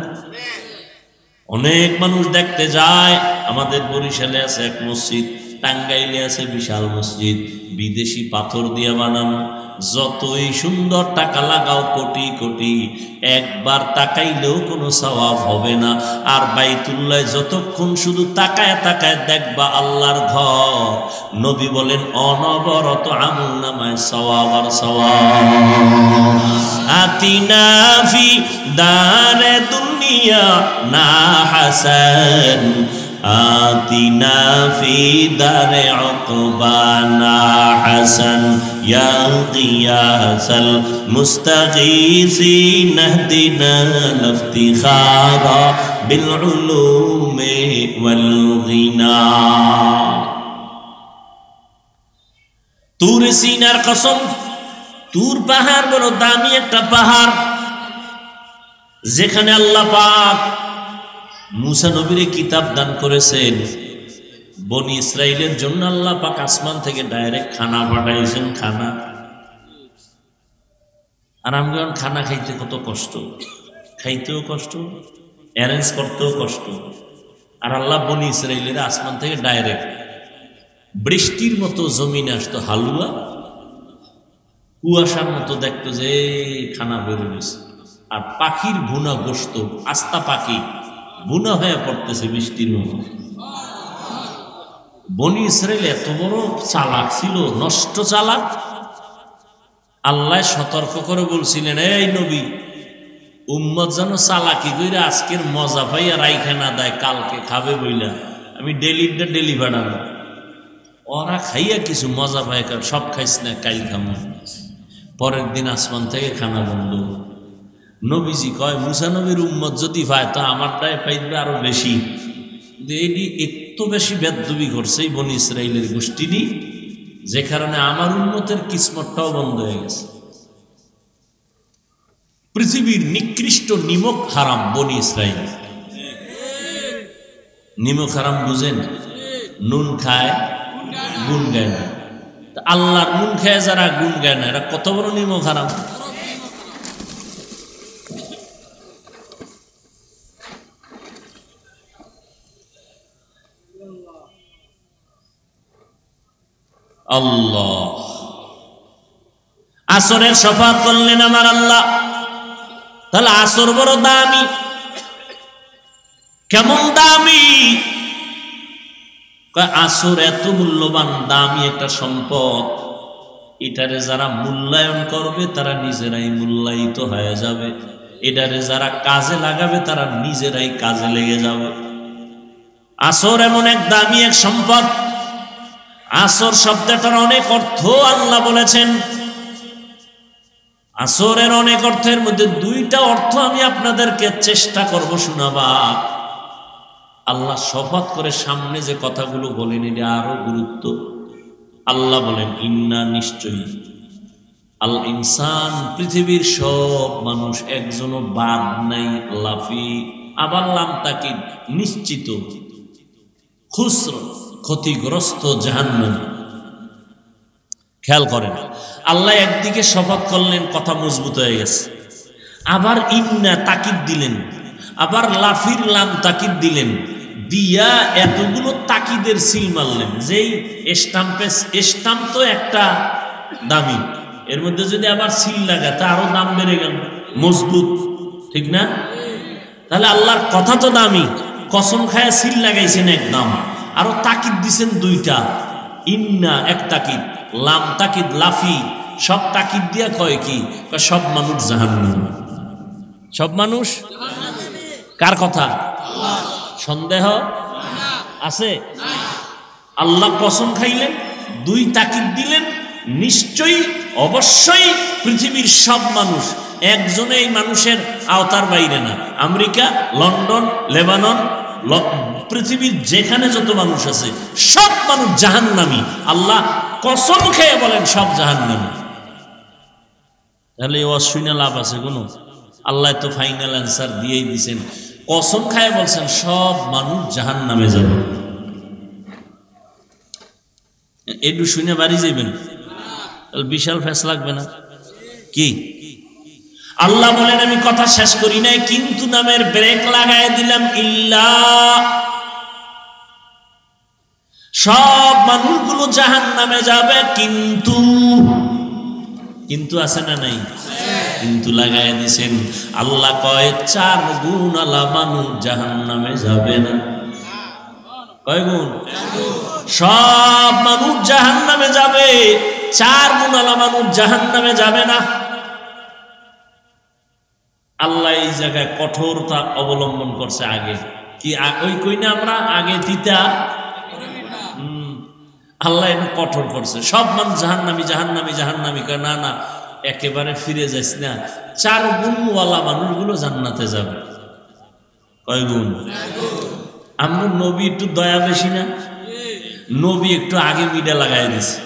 অনেক মানুষ দেখতে যায়। আমাদের বরিশালে আছে এক মসজিদ, টাঙ্গাইলে আছে বিশাল মসজিদ, বিদেশি পাথর দিয়ে বানানো, যতই সুন্দর টাকা লাগাও কোটি কোটি, একবার তাকাইলেও কোনো সওয়াব হবে না। আর বাইতুল্লাহ যতক্ষণ শুধু তাকায় তাকায় দেখবা আল্লাহর ঘর, নবী বলেন অনবরত আমল নামায় সওয়াব আর সওয়াব। আতিনা ফি দারে দুনিয়া না হাসান, আতিনা ফি দারে উকবানা হাসান, ইয়া গিয়াসাল মুস্তাগীসিন ইহদিনা লিফতিখারা বিল উলুমি ওয়াল গিনা। তুর সিনার কসম, তুর পাহাড় বড় দামি একটা পাহাড়, যেখানে আল্লাহ পাক মুসা নবীর কিতাব দান করেছেন। বনি ইসরাইলের জন্য আল্লাহ পাক আসমান থেকে ডাইরেক্ট খানা পাঠাইছেন, খানা। আর আমরা খানা খাইতে কত কষ্ট, খাইতেও কষ্ট, অ্যারেঞ্জ করতেও কষ্ট। আর আল্লাহ বনি ইসরাইলের আসমান থেকে ডাইরেক্ট বৃষ্টির মতো জমিনে আসতো হালুয়া, কুয়াশার মতো দেখতো যে খানা বেরোয়েছে। আর পাখির ভুনা গোস্ত, আস্তা পাখি বুনা হয়ে পড়তেছে বৃষ্টির মতো। বনি ইসরাইল এত বড় চালাক ছিল, নষ্ট চালাক। আল্লাহ সতর্ক করে বলছিলেন, এই নবী, উম্মত যেন চালাকি কইরা আজকের মজা পাইয়া রাইখা না দেয়, কালকে খাবে বইলা আমি ডেলি বাড়ানো। ওরা খাইয়া কিছু মজা পায়, সব খাইস না, কাল খামো। পরের দিন আসমান থেকে খানা বন্ধ। নবীজি কয়, মুসা নবীর উম্মত যদি পায় তো আমারটাই পাইবে আরো বেশি। এটি এত বেশি বেদবি করছে এই বনি ইসরাইলের গোষ্ঠীটি, যে কারণে আমার উম্মতের কিসমতটাও বন্ধ হয়ে গেছে। পৃথিবীর নিকৃষ্ট নিমক হারাম বনি ইসরাইল। নিমক হারাম বুঝেন? নুন খায় গুণ গায় না। আল্লাহর নুন খায় যারা গুণ গায় না, এরা কত বড় নিমক হারাম। আল্লাহ আসরের শফাত করলেন আমার আল্লাহ। তাহলে আসর বড় দামি। কেমন দামি? আসর এত মূল্যবান দামি একটা সম্পদ, এটারে যারা মূল্যায়ন করবে তারা নিজেরাই মূল্যায়িত হয়ে যাবে, এটারে যারা কাজে লাগাবে তারা নিজেরাই কাজে লেগে যাবে। আসর এমন এক দামি এক সম্পদ। আসর শব্দটার অনেক অর্থ আল্লাহ বলেছেন। আসরের অনেক অর্থের মধ্যে দুইটা অর্থ আমি আপনাদেরকে চেষ্টা করব শোনাবা। আল্লাহ শপথ করে সামনে যে কথাগুলো বলেন এটা আরো গুরুত্ব। আল্লাহ বলেন, ইন্না নিশ্চয়ই, আল ইনসান পৃথিবীর সব মানুষ, একজনও বাদ নাই, লাফি আবার লাম তাকিদ নিশ্চিত, খুসর ক্ষতিগ্রস্ত, জাহান্নামী। খেয়াল করেন, আল্লাহ একদিকে শপথ করলেন, কথা মজবুত হয়ে গেছে, আবার ইন্না তাকিদ দিলেন, আবার লাফির লাম তাকিদ দিলেন, দিয়া এতগুলো তাকিদের সিল মারলেন। যেই স্টাম্প তো একটা দামি, এর মধ্যে যদি আবার সিল লাগায় তা আরো দাম বেড়ে গেল, মজবুত, ঠিক না? তাহলে আল্লাহর কথা তো দামি, কসম খায়া সিল লাগাইছেন একদম, আরো তাকিদ দিছেন দুইটা, ইন্না এক তাকিদ, লাম তাকিদ লাফি, সব তাকিদ দিয়া কয় কি? সব মানুষ জাহান্নামী। সব মানুষ কার কথা? সন্দেহ আছে? আল্লাহ কসম খাইলেন, দুই তাকিদ দিলেন, নিশ্চয়ই অবশ্যই পৃথিবীর সব মানুষ, একজনে এই মানুষের আওতার বাইরে না। আমেরিকা, লন্ডন, লেবানন, পৃথিবীর যেখানে যত মানুষ আছে সব মানুষ জাহান্নামী। আল্লাহ কসম খেয়ে বলেন সব জাহান্নামী। তাহলে অশুনে লাভ আছে কোনো? আল্লাহ তো ফাইনাল অ্যান্সার দিয়েই দিয়েছেন, কসম খায় বলছেন সব মানুষ জাহান্নামে যাবে। একটু শুনে বাড়ি যাবেন, বিশাল ফেস লাগবে না কি? আল্লাহ বলেন, আমি কথা শেষ করি নাই, কিন্তু নামের ব্রেক লাগাই দিলাম। ইল্লা সব মানুষগুলো জাহান্নামে যাবে, কিন্তু কিন্তু আছে না নাই? কিন্তু লাগাই দিছেন। আল্লাহ কয় 4 গুণ আলা মানুষ জাহান্নামে যাবে না। কয় গুণ? সব মানুষ জাহান্নামে যাবে, 4 গুণ আলা মানুষ জাহান্নামে যাবে না। আল্লাহ এই জায়গায় কঠোরতা অবলম্বন করছে। আগে কি ওই কই না আমরা আগে দিতা, আল্লাহ এটা কঠোর করছে। সব মানুষ জাহান্নামী জাহান্নামী জাহান্নামী কয় না না, একেবারে ফিরে যাস না। 4 গুণওয়ালা মানুষগুলো জান্নাতে যাবে। কয় গুণ? আমরা নবী একটু দয়া বেশি না? নবী একটু আগে মিডা লাগাই দিছে।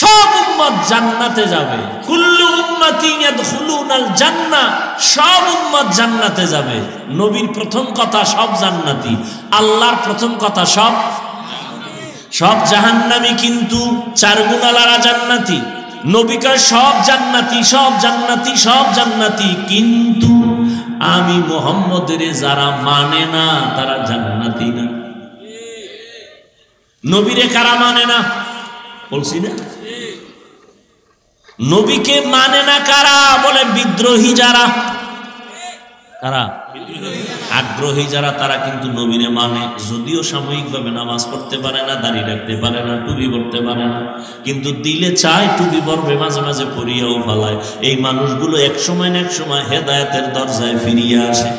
সব উম্মত জান্নাতে যাবে, কুল্লু উম্মতি ইয়াদখুলুনাল জান্নাহ, সব উম্মত জান্নাতে যাবে। নবীর প্রথম কথা সব জান্নাতি, আল্লাহর প্রথম কথা সব সব জাহান্নামী, কিন্তু 4 গুণওয়ালারা জান্নাতি। নবী কয় সব জান্নাতি সব জান্নাতি সব জান্নাতি, কিন্তু আমি মুহাম্মদের যারা মানে না তারা জান্নাতি না। নবীরে কারা মানে না বলছি না? নবীকে মানে না কারা? বলে বিদ্রোহী যারা। কারা? আগ্রহী যারা, তারা কিন্তু নবীরে মানে। যদিও সাময়িকভাবে নামাজ পড়তে পারে না, দাড়ি রাখতে পারে না, টুপি পড়তে পারে না, কিন্তু দিলে চায় টুপি পরবে, মাঝে মাঝে পরিয়াও ফালায়। এই মানুষগুলো এক সময় না এক সময় হেদায়েতের দরজায় ফিরিয়ে আসে।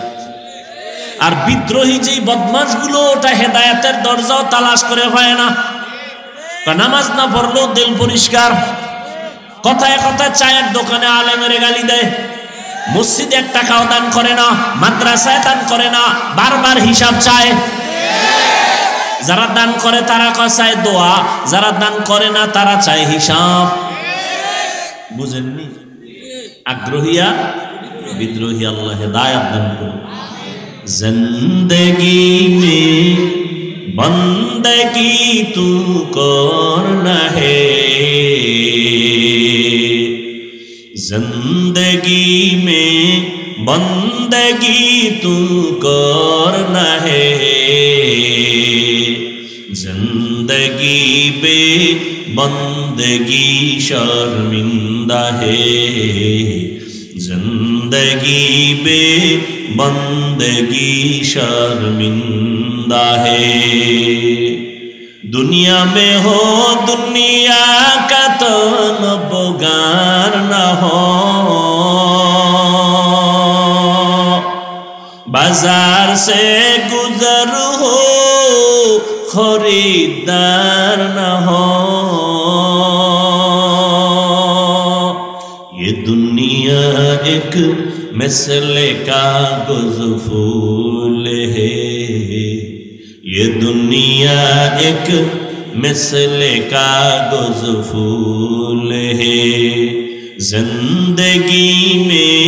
আর বিদ্রোহী যেই বদমাশগুলো, ওটা হেদায়েতের দরজাও তালাশ করে হয় না। নামাজ না পড়লেও দিল পরিষ্কার, কথায় কথায় চায়ের দোকানে আলেমের গালি দেয়, মসজিদে 1 টাকাও দান করে না, মাদ্রাসায় দান করে না, বারবার হিসাব চায়। যারা দান করে তারা চায় দোয়া, যারা দান করে না তারা চায় হিসাব। বুঝেননি? আগ্রহী আর বিদ্রোহী। আল্লাহ হেদায়েত দান করুন। জিন্দেগি মে বন্দগি তু করনা হে, जिंदगी में बंदगी तू करना है, जिंदगी बे बंदगी शर्मिंदा है, जिंदगी बे बंदगी शर्मिंदा है। दुनिया में हो दुनिया का तो नबगार न हो, बाजार से गुजर हो खरीदार न हो। ये दुनिया एक मसले का गुज़फूल है, ये दुनिया एक मिसले का गुज़फूल है, जिंदगी में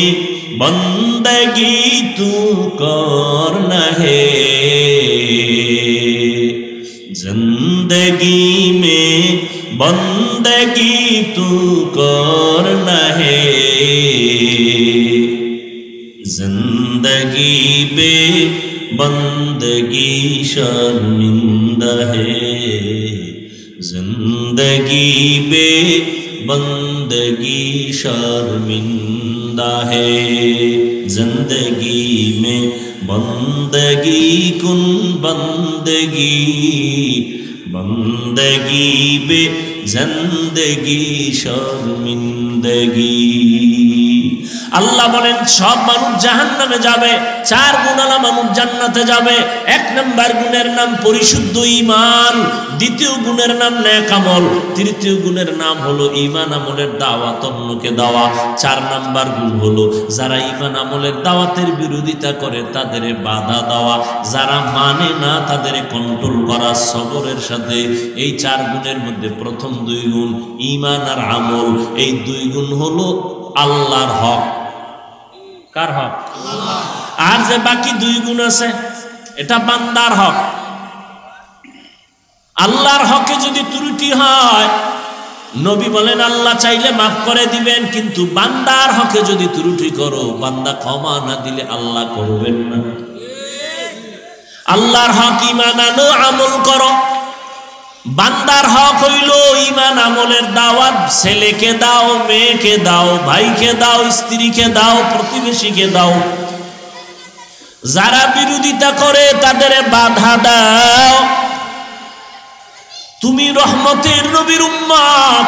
बंदगी तू करना है, जिंदगी में बंदगी तू करना है, जिंदगी बे बंदगी शर्मिंदा है, जिंदगी बे बंदगी शर्मिंदा है। जिंदगी में बंदगी कुन बंदगी, बंदगी बे जिंदगी शर्मिंदगी। আল্লাহ বলেন সব মানুষ জাহান্নামে যাবে, 4 গুণওয়ালা মানুষ জান্নাতে যাবে। 1 নম্বর গুণের নাম পরিশুদ্ধ ঈমান, 2য় গুণের নাম নেক আমল, 3য় গুণের নাম হলো ঈমান আমলের দাওয়াত অন্যকে দেওয়া। 4 নম্বর গুণ হলো যারা ঈমান আমলের দাওয়াতের বিরোধিতা করে তাদের বাধা দেওয়া, যারা মানে না তাদের কন্ট্রোল করা সবরের সাথে। এই 4 গুণের মধ্যে প্রথম 2 গুণ ঈমান আর আমল, এই 2 গুণ হলো আল্লাহর হক। কার হক? আর যে বাকি 2 গুণ আছে এটা বান্দার হক। আল্লাহর হকে যদি ত্রুটি হয়, নবী বলেন আল্লাহ চাইলে মাফ করে দিবেন, কিন্তু বান্দার হকে যদি ত্রুটি করো, বান্দা ক্ষমা না দিলে আল্লাহ করবেন না। আল্লাহর হক ঈমান আনো, আমল করো। বান্দার হক হইল ঈমান আমলের দাওয়াত। ছেলেকে দাও, মেয়েকে দাও, ভাইকে দাও, স্ত্রীকে দাও, প্রতিবেশীকে দাও। যারা বিরোধিতা করে তাদের বাধা দাও। তুমি রহমতের নবীর উম্মত।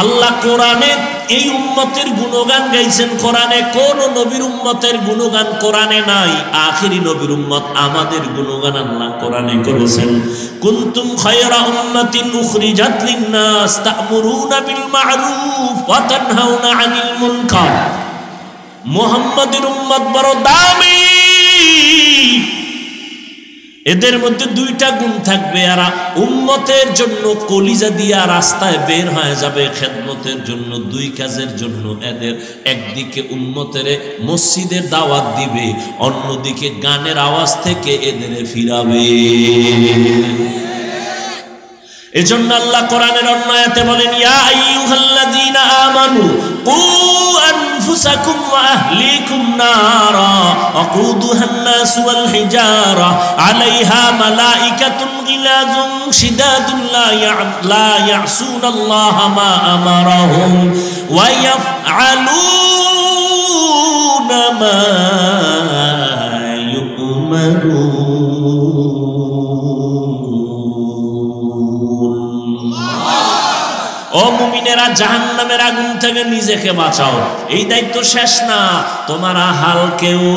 আল্লাহ কোরআনে এই উম্মতের গুণগান গাইছেন। কোরআনে কোন নবীর উম্মতের গুণগান কোরআনে নাই। আখিরি নবীর উম্মত আমাদের গুণগান আল্লাহ কোরআনে করেছেন। কুনতুম খায়রা উম্মাতিন উখরিজাত লিন-নাস তা'মুরুনা বিল মা'রুফ ওয়া তানহাউনা আনিল মুনকার। মুহাম্মাদের উম্মত বড় দামি। এদের মধ্যে দুইটা গুণ থাকবে। এরা উম্মতের জন্য কলিজা দিয়া রাস্তায় বের হয়ে যাবে খেদমতের জন্য, দুই কাজের জন্য। এদের একদিকে উম্মতের মসজিদের দাওয়াত দিবে, অন্যদিকে গানের আওয়াজ থেকে এদের ফিরাবে। এজন্য আল্লাহ কোরআনের অন্য আয়াতে বলেন, ইয়া আইয়ুহাল্লাযীনা আমানু কু আনফুসাকুম ওয়া আহলিকুম নারা ওয়াকুদুহান নাস ওয়াল হিজারা আলাইহা মালাইকাতুন গিলাযুন শিদাদুন লা ইয়াসুনাল্লাহা মা আমারাহুম ওয়া ইয়াফআলুনা মা ইউমারুন। ও মুমিনেরা, জাহান্নামের আগুন থেকে নিজেকে বাঁচাও। এই দায়িত্ব শেষ না, তোমার আহালকেও।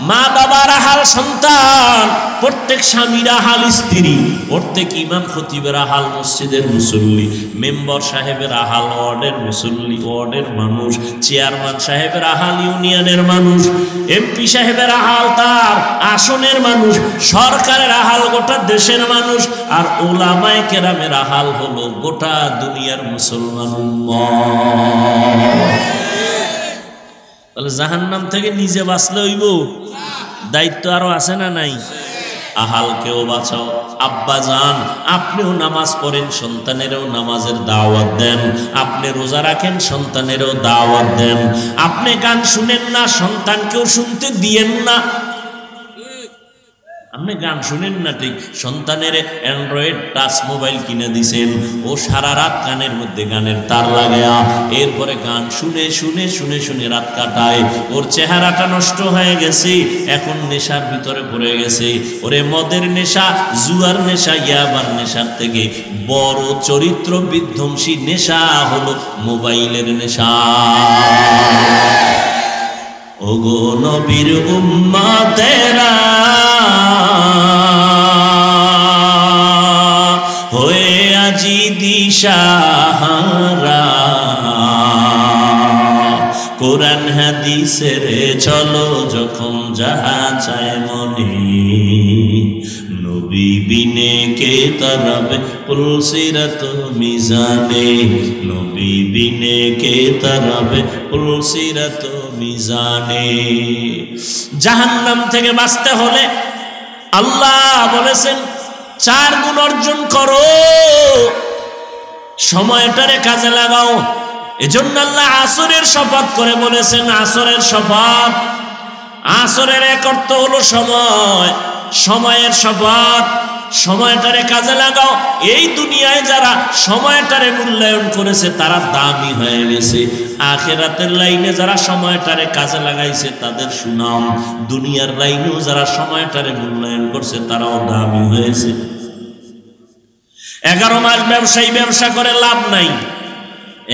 মা বাবার আহাল সন্তান, প্রত্যেক স্বামীর আহাল স্ত্রী, প্রত্যেক ইমাম খতিবের আহাল মসজিদের মুসল্লি, মেম্বার সাহেবের আহাল ওয়ার্ডের মুসল্লি, ওয়ার্ডের মানুষ, চেয়ারম্যান সাহেবের আহাল ইউনিয়নের মানুষ, এমপি সাহেবের আহাল তার আসনের মানুষ, সরকারের আহাল গোটা দেশের মানুষ, আর উলামায়ে কেরামের আহাল হলো গোটা দুনিয়ার মুসলমান উম্মত। তাহলে জাহান্নাম থেকে নিজে বাঁচলে হইব, দায়িত্ব আরো আছে না নাই? আহালকেও বাঁচাও। আব্বা যান, আপনিও নামাজ পড়েন, সন্তানেরও নামাজের দাওয়াত দেন। আপনি রোজা রাখেন, সন্তানেরও দাওয়াত দেন। আপনি গান শুনেন না, সন্তানকেও শুনতে দিয়েন না। আপনি গান শুনেন না ঠিক, সন্তানের অ্যান্ড্রয়েড টাচ মোবাইল কিনে দিছেন, ও সারা রাত গানের মধ্যে গানের তার লাগায়া এরপরে গান শুনে শুনে শুনে শুনে রাত কাটায়। ওর চেহারাটা নষ্ট হয়ে গেছে, এখন নেশার ভিতরে পড়ে গেছে। ওরে মদের নেশা, জুয়ার নেশা, ইয়াবার নেশার থেকে বড় চরিত্র বিধ্বংসী নেশা হলো মোবাইলের নেশা। ওগো নবীর উম্মতেরা, হয়ে আজি দিশাহারা, কোরআন হাদিসের চলো যখন যাহা চায় মনে, নবী বিনে কে তরবে পুলসিরাত মিজানে, নবী বিনে কে তরবে পুলসিরাত মিজানে। জাহান্নাম থেকে বাঁচতে হলে আল্লাহ বলেছেন 4 গুণ অর্জন করো, সময়টারে কাজে লাগাও। এজন্য আল্লাহ আসরের শপথ করে বলেছেন, আসরের শপথ। আসরের এক অর্থ হলো সময়, সময়ের শপথ। সময়টারে কাজে লাগাও। এই দুনিয়ায় যারা সময়টারে মূল্যায়ন করেছে তারা দামি হয়ে গেছে। আখিরাতের লাইনে যারা সময়টারে কাজে লাগাইছে তাদের সুনাম। দুনিয়ার লাইনেও যারা সময়টারে মূল্যায়ন করছে তারাও দামি হয়েছে। 11 মাস ব্যবসায়ী ব্যবসা করে লাভ নাই।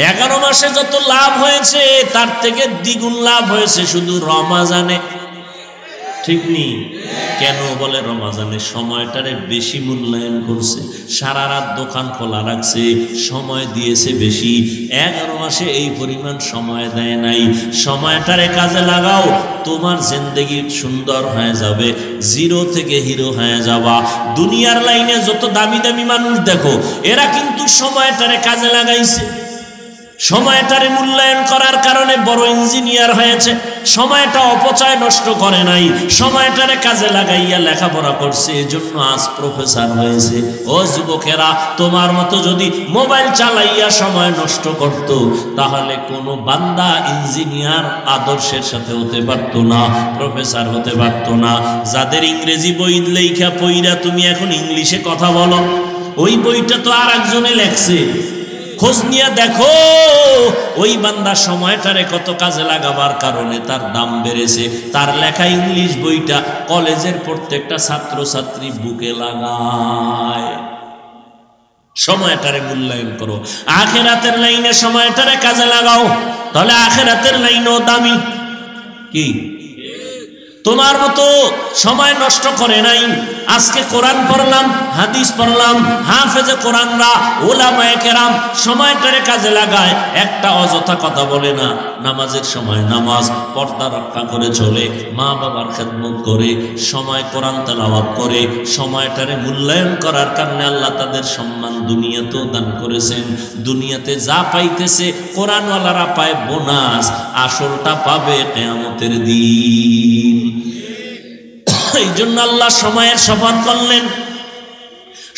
11 মাসে যত লাভ হয়েছে তার থেকে দ্বিগুণ লাভ হয়েছে শুধু রমাজানে। ঠিক নেই? কেন বলে রমাজানে সময়টারে বেশি মূল্যায়ন করছে, সারা রাত দোকান খোলা রাখছে, সময় দিয়েছে বেশি। 11 মাসে এই পরিমাণ সময় দেয় নাই। সময়টারে কাজে লাগাও, তোমার জিন্দেগি সুন্দর হয়ে যাবে, জিরো থেকে হিরো হয়ে যাবা। দুনিয়ার লাইনে যত দামি দামি মানুষ দেখো, এরা কিন্তু সময়টারে কাজে লাগাইছে। সময়টারে মূল্যায়ন করার কারণে বড় ইঞ্জিনিয়ার হয়েছে, সময়টা অপচয় নষ্ট করে নাই, সময়টারে কাজে লাগাইয়া লেখাপড়া করছে, এজন্য আজ প্রফেসর হয়েছে। ও যুবকেরা, তোমার মতো যদি মোবাইল চালাইয়া সময় নষ্ট করত, তাহলে কোনো বান্দা ইঞ্জিনিয়ার আদর্শের সাথে হতে পারত না, প্রফেসর হতে পারত না। যাদের ইংরেজি বই লেখা পইরা তুমি এখন ইংলিশে কথা বলো, ওই বইটা তো আর একজনে লেখছে, খোঁজ নিয়ে দেখো ওই বান্দা সময়টারে কত কাজে লাগাবার কারণে তার দাম বেড়েছে। তার লেখা ইংলিশ বইটা কলেজের প্রত্যেকটা ছাত্রছাত্রী বুকে লাগায়। সময়টারে মূল্যায়ন করো, আখিরাতের লাইনে সময়টারে কাজে লাগাও, তাহলে আখিরাতের লাইনও দামি। কি তোমার মতো সময় নষ্ট করে নাই। আজকে কোরআন পড়লাম, হাদিস পড়লাম, হাফেজে কোরআনরা, ওলামায়ে কেরাম সময়টারে কাজে লাগায়, একটা অযথা কথা বলে না। নামাজের সময় নামাজ, পর্দা রক্ষা করে চলে, মা বাবার খেদমত করে, সময় কোরআন তেলাওয়াত করে, সময়টারে মূল্যায়ন করার কারণে আল্লাহ তাদের সম্মান দুনিয়াতেও দান করেছেন। দুনিয়াতে যা পাইতেছে কোরআনওয়ালারা পায় বোনাস, আসলটা পাবে কিয়ামতের দিন। এই জন্য আল্লাহ সময়ের শপথ করলেন,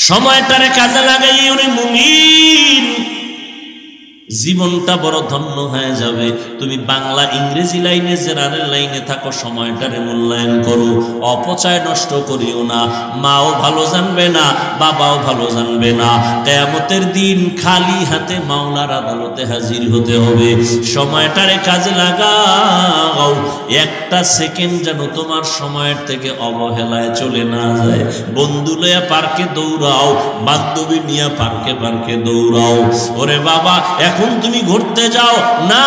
সময়টারে কাজে লাগাই উনি মুমিন, জীবনটা বড় ধন্য হয়ে যাবে। তুমি বাংলা ইংরেজি লাইনে জেনারেল লাইনে থাকো, সময়টারে মূল্যায়ন করো, অপচয় নষ্ট করিও না। মাও ভালো জানবে না, বাবাও ভালো জানবে না, কিয়ামতের দিন খালি হাতে মাওলার আদালতে হাজির হতে হবে। সময়টারে কাজে লাগাও, একটা সেকেন্ড যেন তোমার সময়ের থেকে অবহেলায় চলে না যায়। বন্ধু লইয়া পার্কে দৌড়াও, বান্ধবী নিয়ে পার্কে পার্কে দৌড়াও। ওরে বাবা, এখন তুমি ঘুরতে যাও না,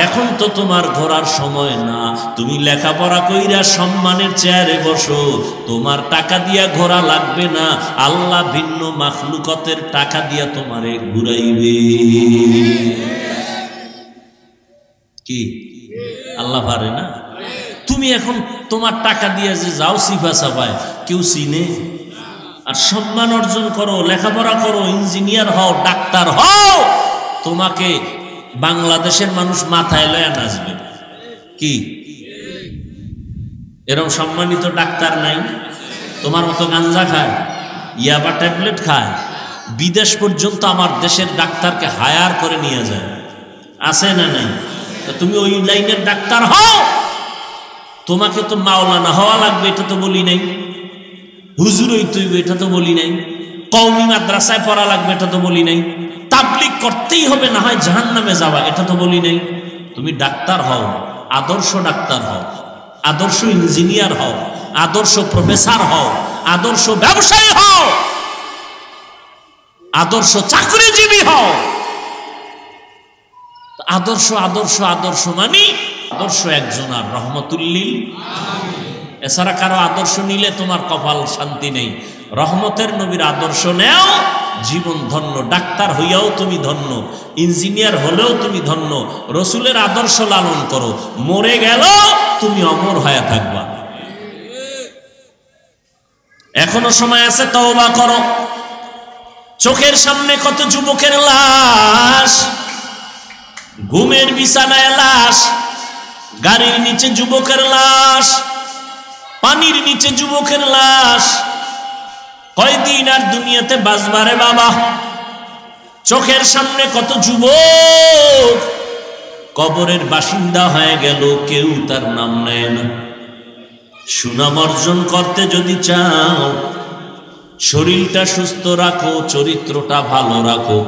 এখন তো তোমার ঘোরার সময় না। তুমি লেখাপড়া কইরা সম্মানের চেয়ারে বসো, তোমার টাকা দিয়া ঘোরা লাগবে না, আল্লাহ ভিন্ন মাখলুকতের টাকা দিয়া তোমারে ঘুরাইবে। কি আল্লাহ পারে না? তুমি এখন তোমার টাকা দিয়ে যে যাও সিফা সাফায়, কেউ চিনে? আর সম্মান অর্জন করো, লেখাপড়া করো, ইঞ্জিনিয়ার হও, ডাক্তার হও, তোমাকে বাংলাদেশের মানুষ মাথায় লয়া নাচবে। কি এরকম সম্মানিত ডাক্তার নাই? তোমার মতো গাঞ্জা খায়, ইয়াবা ট্যাবলেট খায়, বিদেশ পর্যন্ত আমার দেশের ডাক্তারকে হায়ার করে নিয়ে যায়, আছে না নাই? তুমি ওই লাইনের ডাক্তার হও। তোমাকে তো মাওলানা হওয়া লাগবে, এটা তো বলি নাই। হুজুর হইতে হইবে, এটা তো বলি নাই। কওমি মাদ্রাসায় পড়া লাগবে, এটা তো বলি নাই। তাবলীগ করতেই হবে, না হয় জাহান্নামে যাওয়া, এটা তো বলি নাই। তুমি ডাক্তার হও, আদর্শ ডাক্তার হও, আদর্শ ইঞ্জিনিয়ার হও, আদর্শ প্রফেসর হও, আদর্শ ব্যবসায়ী হও, আদর্শ চাকরিজীবী হও। আদর্শ আদর্শ আদর্শ মানে আদর্শ একজন আর রহমতুল্লিল আলামিন। এছাড়া কারো আদর্শ নিলে তোমার কপাল শান্তি নেই। রহমতের নবীর আদর্শ নেও, জীবন ধন্য। ডাক্তার হইয়াও তুমি ধন্য, ইঞ্জিনিয়ার হলেও তুমি ধন্য। রসুলের আদর্শ লালন করো, মরে গেল তুমি অমর হয়ে থাকবা। এখনো সময় আছে, তওবা করো। চোখের সামনে কত যুবকের লাশ, ঘুমের বিছানায় লাশ, গাড়ির নিচে যুবকের লাশ, পানির নিচে যুবকের লাশ। কয়দিন আর দুনিয়াতে বাঁচবারে বাবা? চোখের সামনে কত যুবক কবরের বাসিন্দা হয়ে গেল, কেউ তার নাম নেয় না। সুনাম অর্জন করতে যদি চাও, শরীরটা সুস্থ রাখো, চরিত্রটা ভালো রাখো।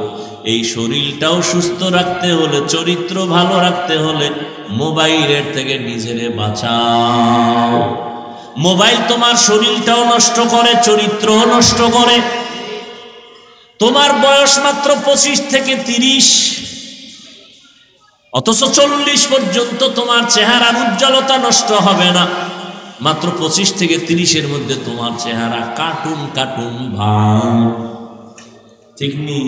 এই শরীরটাও সুস্থ রাখতে হলে, চরিত্র ভালো রাখতে হলে মোবাইলের থেকে নিজেরে বাঁচাও। মোবাইল তোমার শরীরটাও নষ্ট করে, চরিত্রও নষ্ট করে। তোমার বয়স মাত্র 25 থেকে 30, অথচ 40 পর্যন্ত তোমার চেহারার উজ্জ্বলতা নষ্ট হবে না। মাত্র 25 থেকে 30-এর মধ্যে তোমার চেহারা কার্টুন কার্টুন ভাব, ঠিক নেই?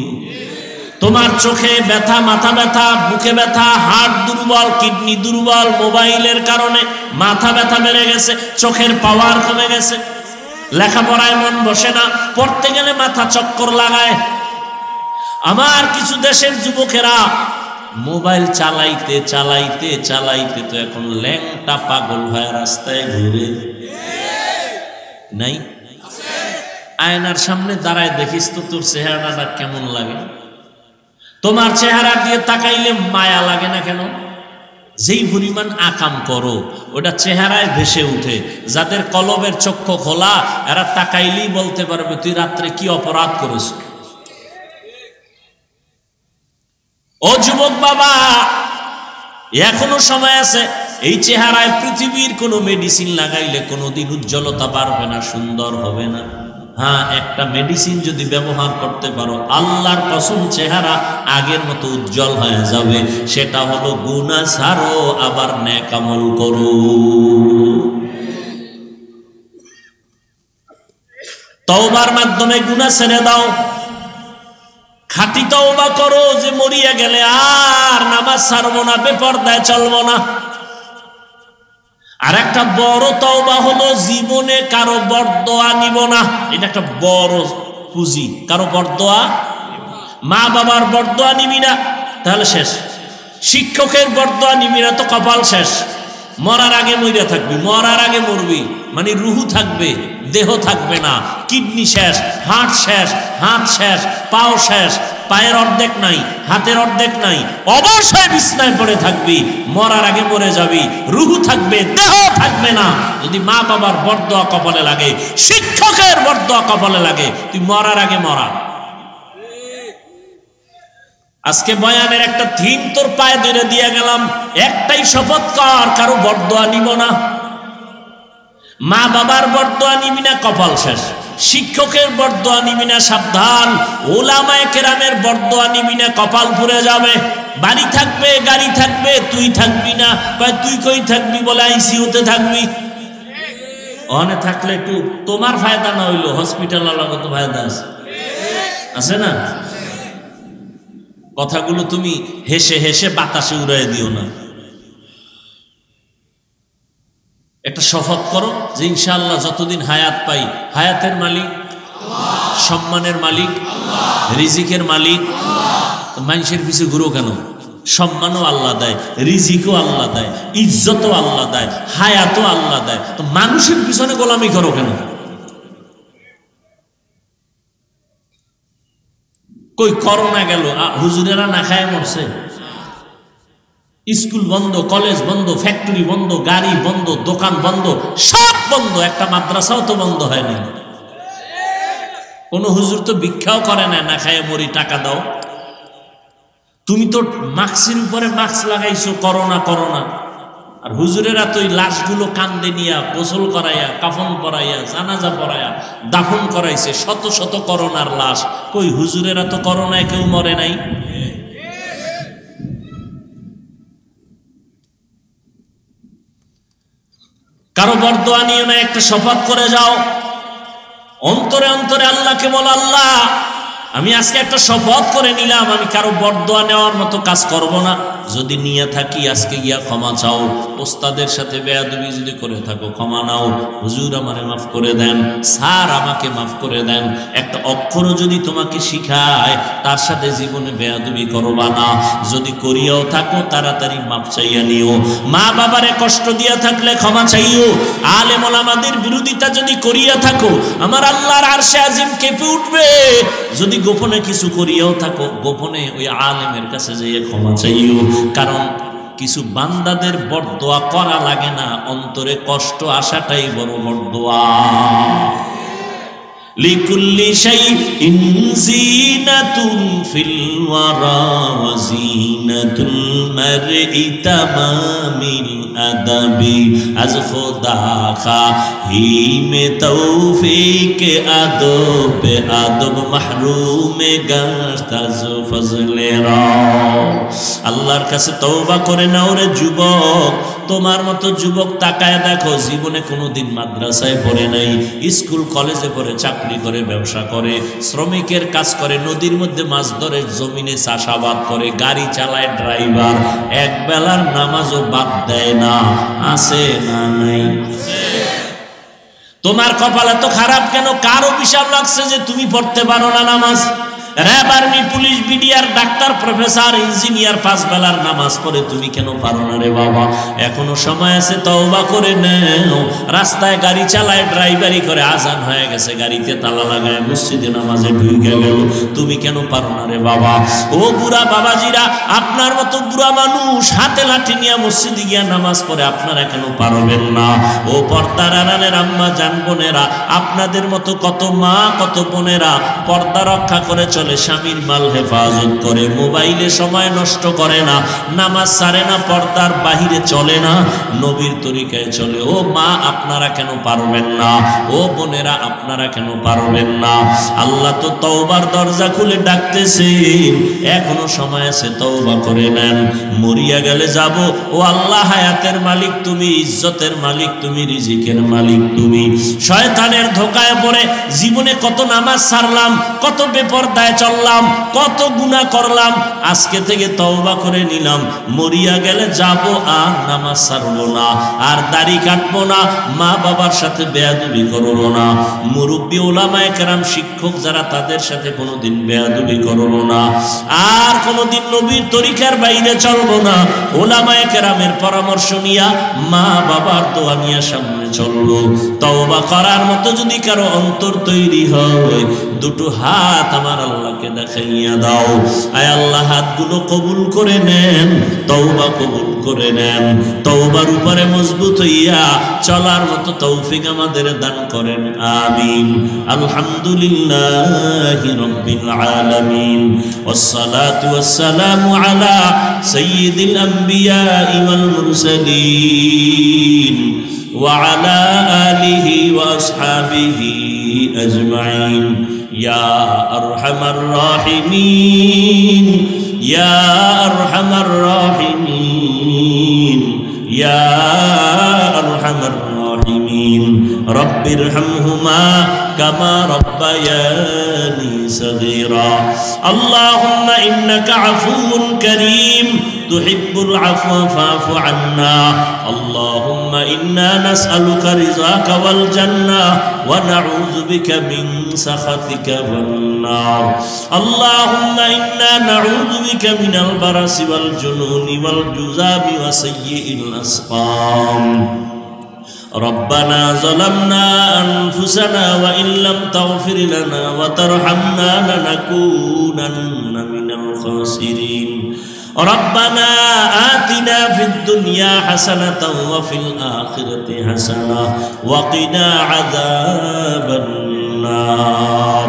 তোমার চোখে ব্যথা, মাথা ব্যথা, বুকে ব্যথা, হার্ট দুর্বল, কিডনি দুর্বল। মোবাইলের কারণে মাথা ব্যথা বেড়ে গেছে, চোখের পাওয়ার কমে গেছে, লেখাপড়ায় মন বসে না, পড়তে গেলে মাথা চক্কর লাগায়। আমার কিছু দেশের যুবকেরা মোবাইল চালাইতে চালাইতে চালাইতে তো এখন ল্যাংটা পাগল হয়ে রাস্তায় ঘুরে নাই। আয়নার সামনে দাঁড়ায় দেখিস তো তোর চেহারাটা কেমন লাগে, তোমার চেহারা দিয়ে তাকাইলে মায়া লাগে না কেন? যেই পরিমাণ আকাম করো ওটা চেহারায় ভেসে উঠে। যাদের কলবের চক্ষু খোলা এরা তাকাইলেই বলতে পারবে তুই রাত্রে কি অপরাধ করেছ। ও যুবক বাবা, এখনো সময় আছে। এই চেহারায় পৃথিবীর কোনো মেডিসিন লাগাইলে কোনোদিন উজ্জ্বলতা বাড়বে না, সুন্দর হবে না। হ্যাঁ, একটা মেডিসিন যদি ব্যবহার করতে পারো আল্লাহর কসম চেহারা আগের মতো উজ্জ্বল হয়ে যাবে। সেটা হলো গুনাহ ছাড়ো আবার নেক আমল করো। তওবার মাধ্যমে গুনাহ ছেড়ে দাও। খাঁটি তওবা করো যে মরিয়া গেলে আর নামাজ ছাড়বো না, বেপরদায় চলবো না। আর একটা বড় তওবা হলো জীবনে কারো বরদোয়া নিব না। এটা একটা বড় পুঁজি। কারো বরদোয়া, মা বাবার বরদোয়া নিবি না তাহলে শেষ। শিক্ষকের বরদোয়া নিবি না তো কপাল শেষ। মরার আগে মরিয়া থাকবি, মরার আগে মরবি, মানে রুহু থাকবে, দেহ থাকবে না। কিডনি শেষ, হার্ট শেষ, হাত শেষ, পাও শেষ, পায়ের অর্ধেক নাই, হাতের অর্ধেক নাই, অবশ্যই বিছনায় পড়ে থাকবি। মরার আগে মরে যাবি, রুহু থাকবে, দেহ থাকবে না। যদি মা বাবার বরদোয়া কপালে লাগে, শিক্ষকের বরদোয়া কপালে লাগে, তুই মরার আগে মরা। আজকে বয়ানের একটা থিম তোর পায়ে ধরে দিয়ে গেলাম, একটাই শপথ কর, কারো বরদোয়া নিব না। মা বাবার বরদোয়া নিবি না, কপাল শেষ। শিক্ষকের বরদোয়া নিবি না, সাবধান। ওলামায়ে কেরামের বরদোয়া নিবি না, কপাল পুড়ে যাবে। বাড়ি থাকবে, গাড়ি থাকবে, তুই থাকবি না। তুই কই থাকবি বলে আইসিইউতে থাকবি। ওখানে থাকলে একটু তোমার ফায়দা না হইলো হসপিটাল আলাদা ফায়দা আছে, আছে না? কথাগুলো তুমি হেসে হেসে বাতাসে উড়াই দিও না। একটা শপথ করো যে ইনশাআল্লাহ যতদিন হায়াত পাই, হায়াতের মালিক আল্লাহ, সম্মানের মালিক আল্লাহ, রিজিকের মালিক আল্লাহ। মানুষের পিছে ঘুরো কেন? সম্মানও আল্লাহ দেয়, রিজিকও আল্লাহ দেয়, ইজ্জতও আল্লাহ দেয়, হায়াতও আল্লাহ দেয়। তো মানুষের পিছনে গোলামি করো কেন? কই করোনা গেল হুজুরেরা না খায় মরছে? স্কুল বন্ধ, কলেজ বন্ধ, ফ্যাক্টরি বন্ধ, গাড়ি বন্ধ, দোকান বন্ধ, সব বন্ধ। একটা মাদ্রাসাও তো বন্ধ হয়নি। কোন হুজুর তো ভিক্ষাও করে না, না খায় মরি টাকা দাও। তুমি তো মাস্কের উপরে মাস্ক লাগাইছো, করোনা করোনা। আর হুজুরেরা তো ওই লাশগুলো কান্দে নিয়া গোসল করাইয়া, কাফন পরাইয়া, জানাজা পরাইয়া দাফন করাইছে শত শত করোনার লাশ। কই হুজুরেরা তো করোনায় কেউ মরে নাই। কারো বরদোয়া নিয়ে না, একটা শপথ করে যাও। অন্তরে অন্তরে আল্লাহকে বল, আল্লাহ আমি আজকে একটা শপথ করে নিলাম, আমি কারো বরদোয়া নেওয়ার মতো কাজ করব না। যদি নিয়ে থাকি আজকে গিয়া ক্ষমা চাও। ওস্তাদের সাথে বেয়াদবি যদি করে থাকো ক্ষমা নাও। হুজুর আমারে মাফ করে দেন, স্যার আমাকে মাফ করে দেন। একটা অক্ষরও যদি তোমাকে শিখায় তার সাথে জীবনে বেয়াদবি করবা না। যদি করিয়াও থাকো তাড়াতাড়ি মাফ চাইয়া নিও। মা বাবারে কষ্ট দিয়া থাকলে ক্ষমা চাইও। আলেম ওলামাদের বিরোধিতা যদি করিয়া থাকো আমার আল্লাহর আরশে আজিম কেঁপে উঠবে। যদি গোপনে কিছু করিয়াও থাকো গোপনে ওই আলেমের কাছে যেয়ে ক্ষমা চাইও। কারণ কিছু বান্দাদের বরদোয়া করা লাগে না, অন্তরে কষ্ট আসাটাই বড় বরদোয়া। লিকুল্লি শাইইন জিনাতুন ফিল ওয়ারা ওয়া জিনাতুল মারই তামামিল আদাবি আজ খোদা খাহি মে তৌফিক আদব আদব মাহরুমে গাস্তাজ ফজলে রা। আল্লাহর কাছে তওবা করে নাও রে যুবক। তোমার মতো যুবক তাকায় দেখো, জীবনে কোনোদিন মাদ্রাসায় পড়ে নাই, স্কুল কলেজে পড়ে, চাকরি করে, ব্যবসা করে, শ্রমিকের কাজ করে, নদীর মধ্যে মাছ ধরে, জমিনে চাষাবাদ করে, গাড়ি চালায়, ড্রাইভার, এক বেলার নামাজও বাদ দেয় না। আছে না নাই? তোমার কপাল এত খারাপ কেন? কার অভিশাপ লাগছে যে তুমি পড়তে পারো না নামাজ? RAB, army, police, BDR, doctor, professor, engineer 5 বেলার নামাজ পড়ে তুমি কেন পারো না রে বাবা? এখনো সময় আছে, তওবা করে নাও। রাস্তায় গাড়ি চালায়, ড্রাইভারি করে, আজান হয়ে গেছে, গাড়িতে তালা লাগায় মসজিদে নামাজে ঢুকে গেল, তুমি কেন পারো না রে বাবা? ও বুড়া বাবাজিরা, আপনার মতো বুড়া মানুষ হাতে লাঠি নিয়ে মসজিদে গিয়া নামাজ পড়ে, আপনারা কেন পারবেন না? ও পর্দার আড়ালের আম্মা জান বোনেরা, আপনাদের মতো কত মা, কত বোনেরা পর্দা রক্ষা করে চলে, স্বামীর মাল হেফাজত করে, মোবাইলে সময় নষ্ট করে না, নামাজ ছাড়ে না, পর্দার বাহিরে চলে না, নবীর তরিকায় চলে। ও মা, আপনারা কেন পারবেন না? ও বোনেরা, আপনারা কেন পারবেন না? আল্লাহ তো তওবার দরজা খুলে ডাকতেছেন, এখনো সময় আছে, তওবা করে নেন। মরিয়া গেলে যাব। ও আল্লাহ, হায়াতের মালিক তুমি, ইজ্জতের মালিক তুমি, রিজিকের মালিক তুমি। শয়তানের ধোকায় পড়ে জীবনে কত নামাজ ছাড়লাম, কত বেপরদায় চললাম, কত গুনাহ করলাম, আজকে থেকে তওবা করে নিলাম। মরিয়া গেলে যাব, আর নামাজ ছাড়বো না, আর দাড়ি কাটবো না, মা বাবার সাথে বেয়াদবি করবো না, মুরব্বী ওলামায়ে কেরাম, শিক্ষক যারা, তাদের সাথে কোনোদিন বেয়াদবি করবো না, আর কোনোদিন নবীর তরিকার বাইরে চলবো না। ওলামায়ে কেরামের পরামর্শ নিয়া, মা বাবার দোয়া নিয়ে সামনে চলবো। তওবা করার মতো যদি কারো অন্তর তৈরি হয়, দুটো হাত আমার আল্লাহকে দেখাইয়া দাও। আয় আল্লাহ, হাতগুলো কবুল করে নেন, তওবা কবুল করে নেন। তওবার উপরে মজবুত হইয়া চলার মতো তৌফিক আমাদের দান করেন, আমিন। আলহামদুলিল্লাহি রাব্বিল আলামিন, ওয়াসসালাতু ওয়াসসালামু আলা সাইয়্যিদিল আম্বিয়া ওয়াল মুরসালিন ওয়া আলা আলিহি ওয়া আসহাবিহি আজমাইন। ইয়া আরহামার রাহিমিন, ইয়া আরহামার রাহিমিন, ইয়া আরহামার রাহিমিন। রব্বিরহামহুমা কামা রব্বায়ানি সগীরা। আল্লাহুম্মা ইন্নাকা আফুউন কারীম তুহিব্বুল আফওয়া ফা'ফু আন্না। আল্লাহুম্মা ইন্না নাসআলুকা রিযাকা ওয়াল জান্নাহ ওয়া নাউযু বিকা মিন সাখাতিকা ওয়ান নার। আল্লাহুম্মা ইন্না নাউযু বিকা মিনাল বারাসি ওয়াল জুনুনি ওয়াল জুযাবি ওয়া সাইয়্যিল আসকাম। ربنا ظلمنا أنفسنا وإن لم تغفر لنا وترحمنا لنكونن من الخاسرين. ربنا آتنا في الدنيا حسنة وفي الآخرة حسنة وقنا عذاب النار.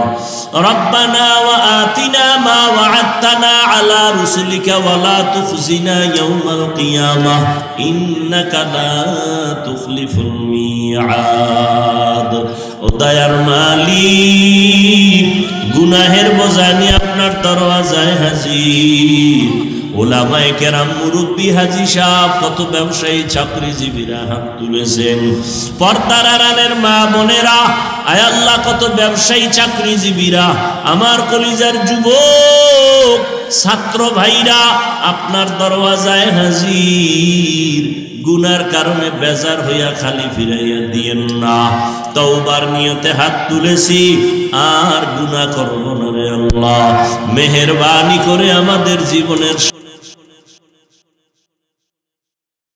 ربنا وآتنا ما وعدتنا على رسلك ولا تخزنا يوم القيامة إنك لا تخلف الميعاد. ও দয়ার মালিক, গুনাহের বোঝা নিয়ে আপনার দরওয়াজায় হাজির। ওলামায়ে কেরাম, মুরব্বী, হাজী সাহেব, কত ব্যবসায়ী, চাকরিজীবীরা হাত তুলেছেন। পর্দার আড়ালের মা বোনেরা, আয় আল্লাহ, কত ব্যবসায়ী, চাকরিজীবীরা, আমার কলিজার যুবক ছাত্র ভাইরা আপনার দরওয়াজায় হাজির। গুনার কারণে বেজার হইয়া খালি ফিরাইয়া দিয়েন না। তওবার নিয়তে হাত তুলেছি, আর গুনাহ করব না রে আল্লাহ। মেহেরবানি করে আমাদের জীবনের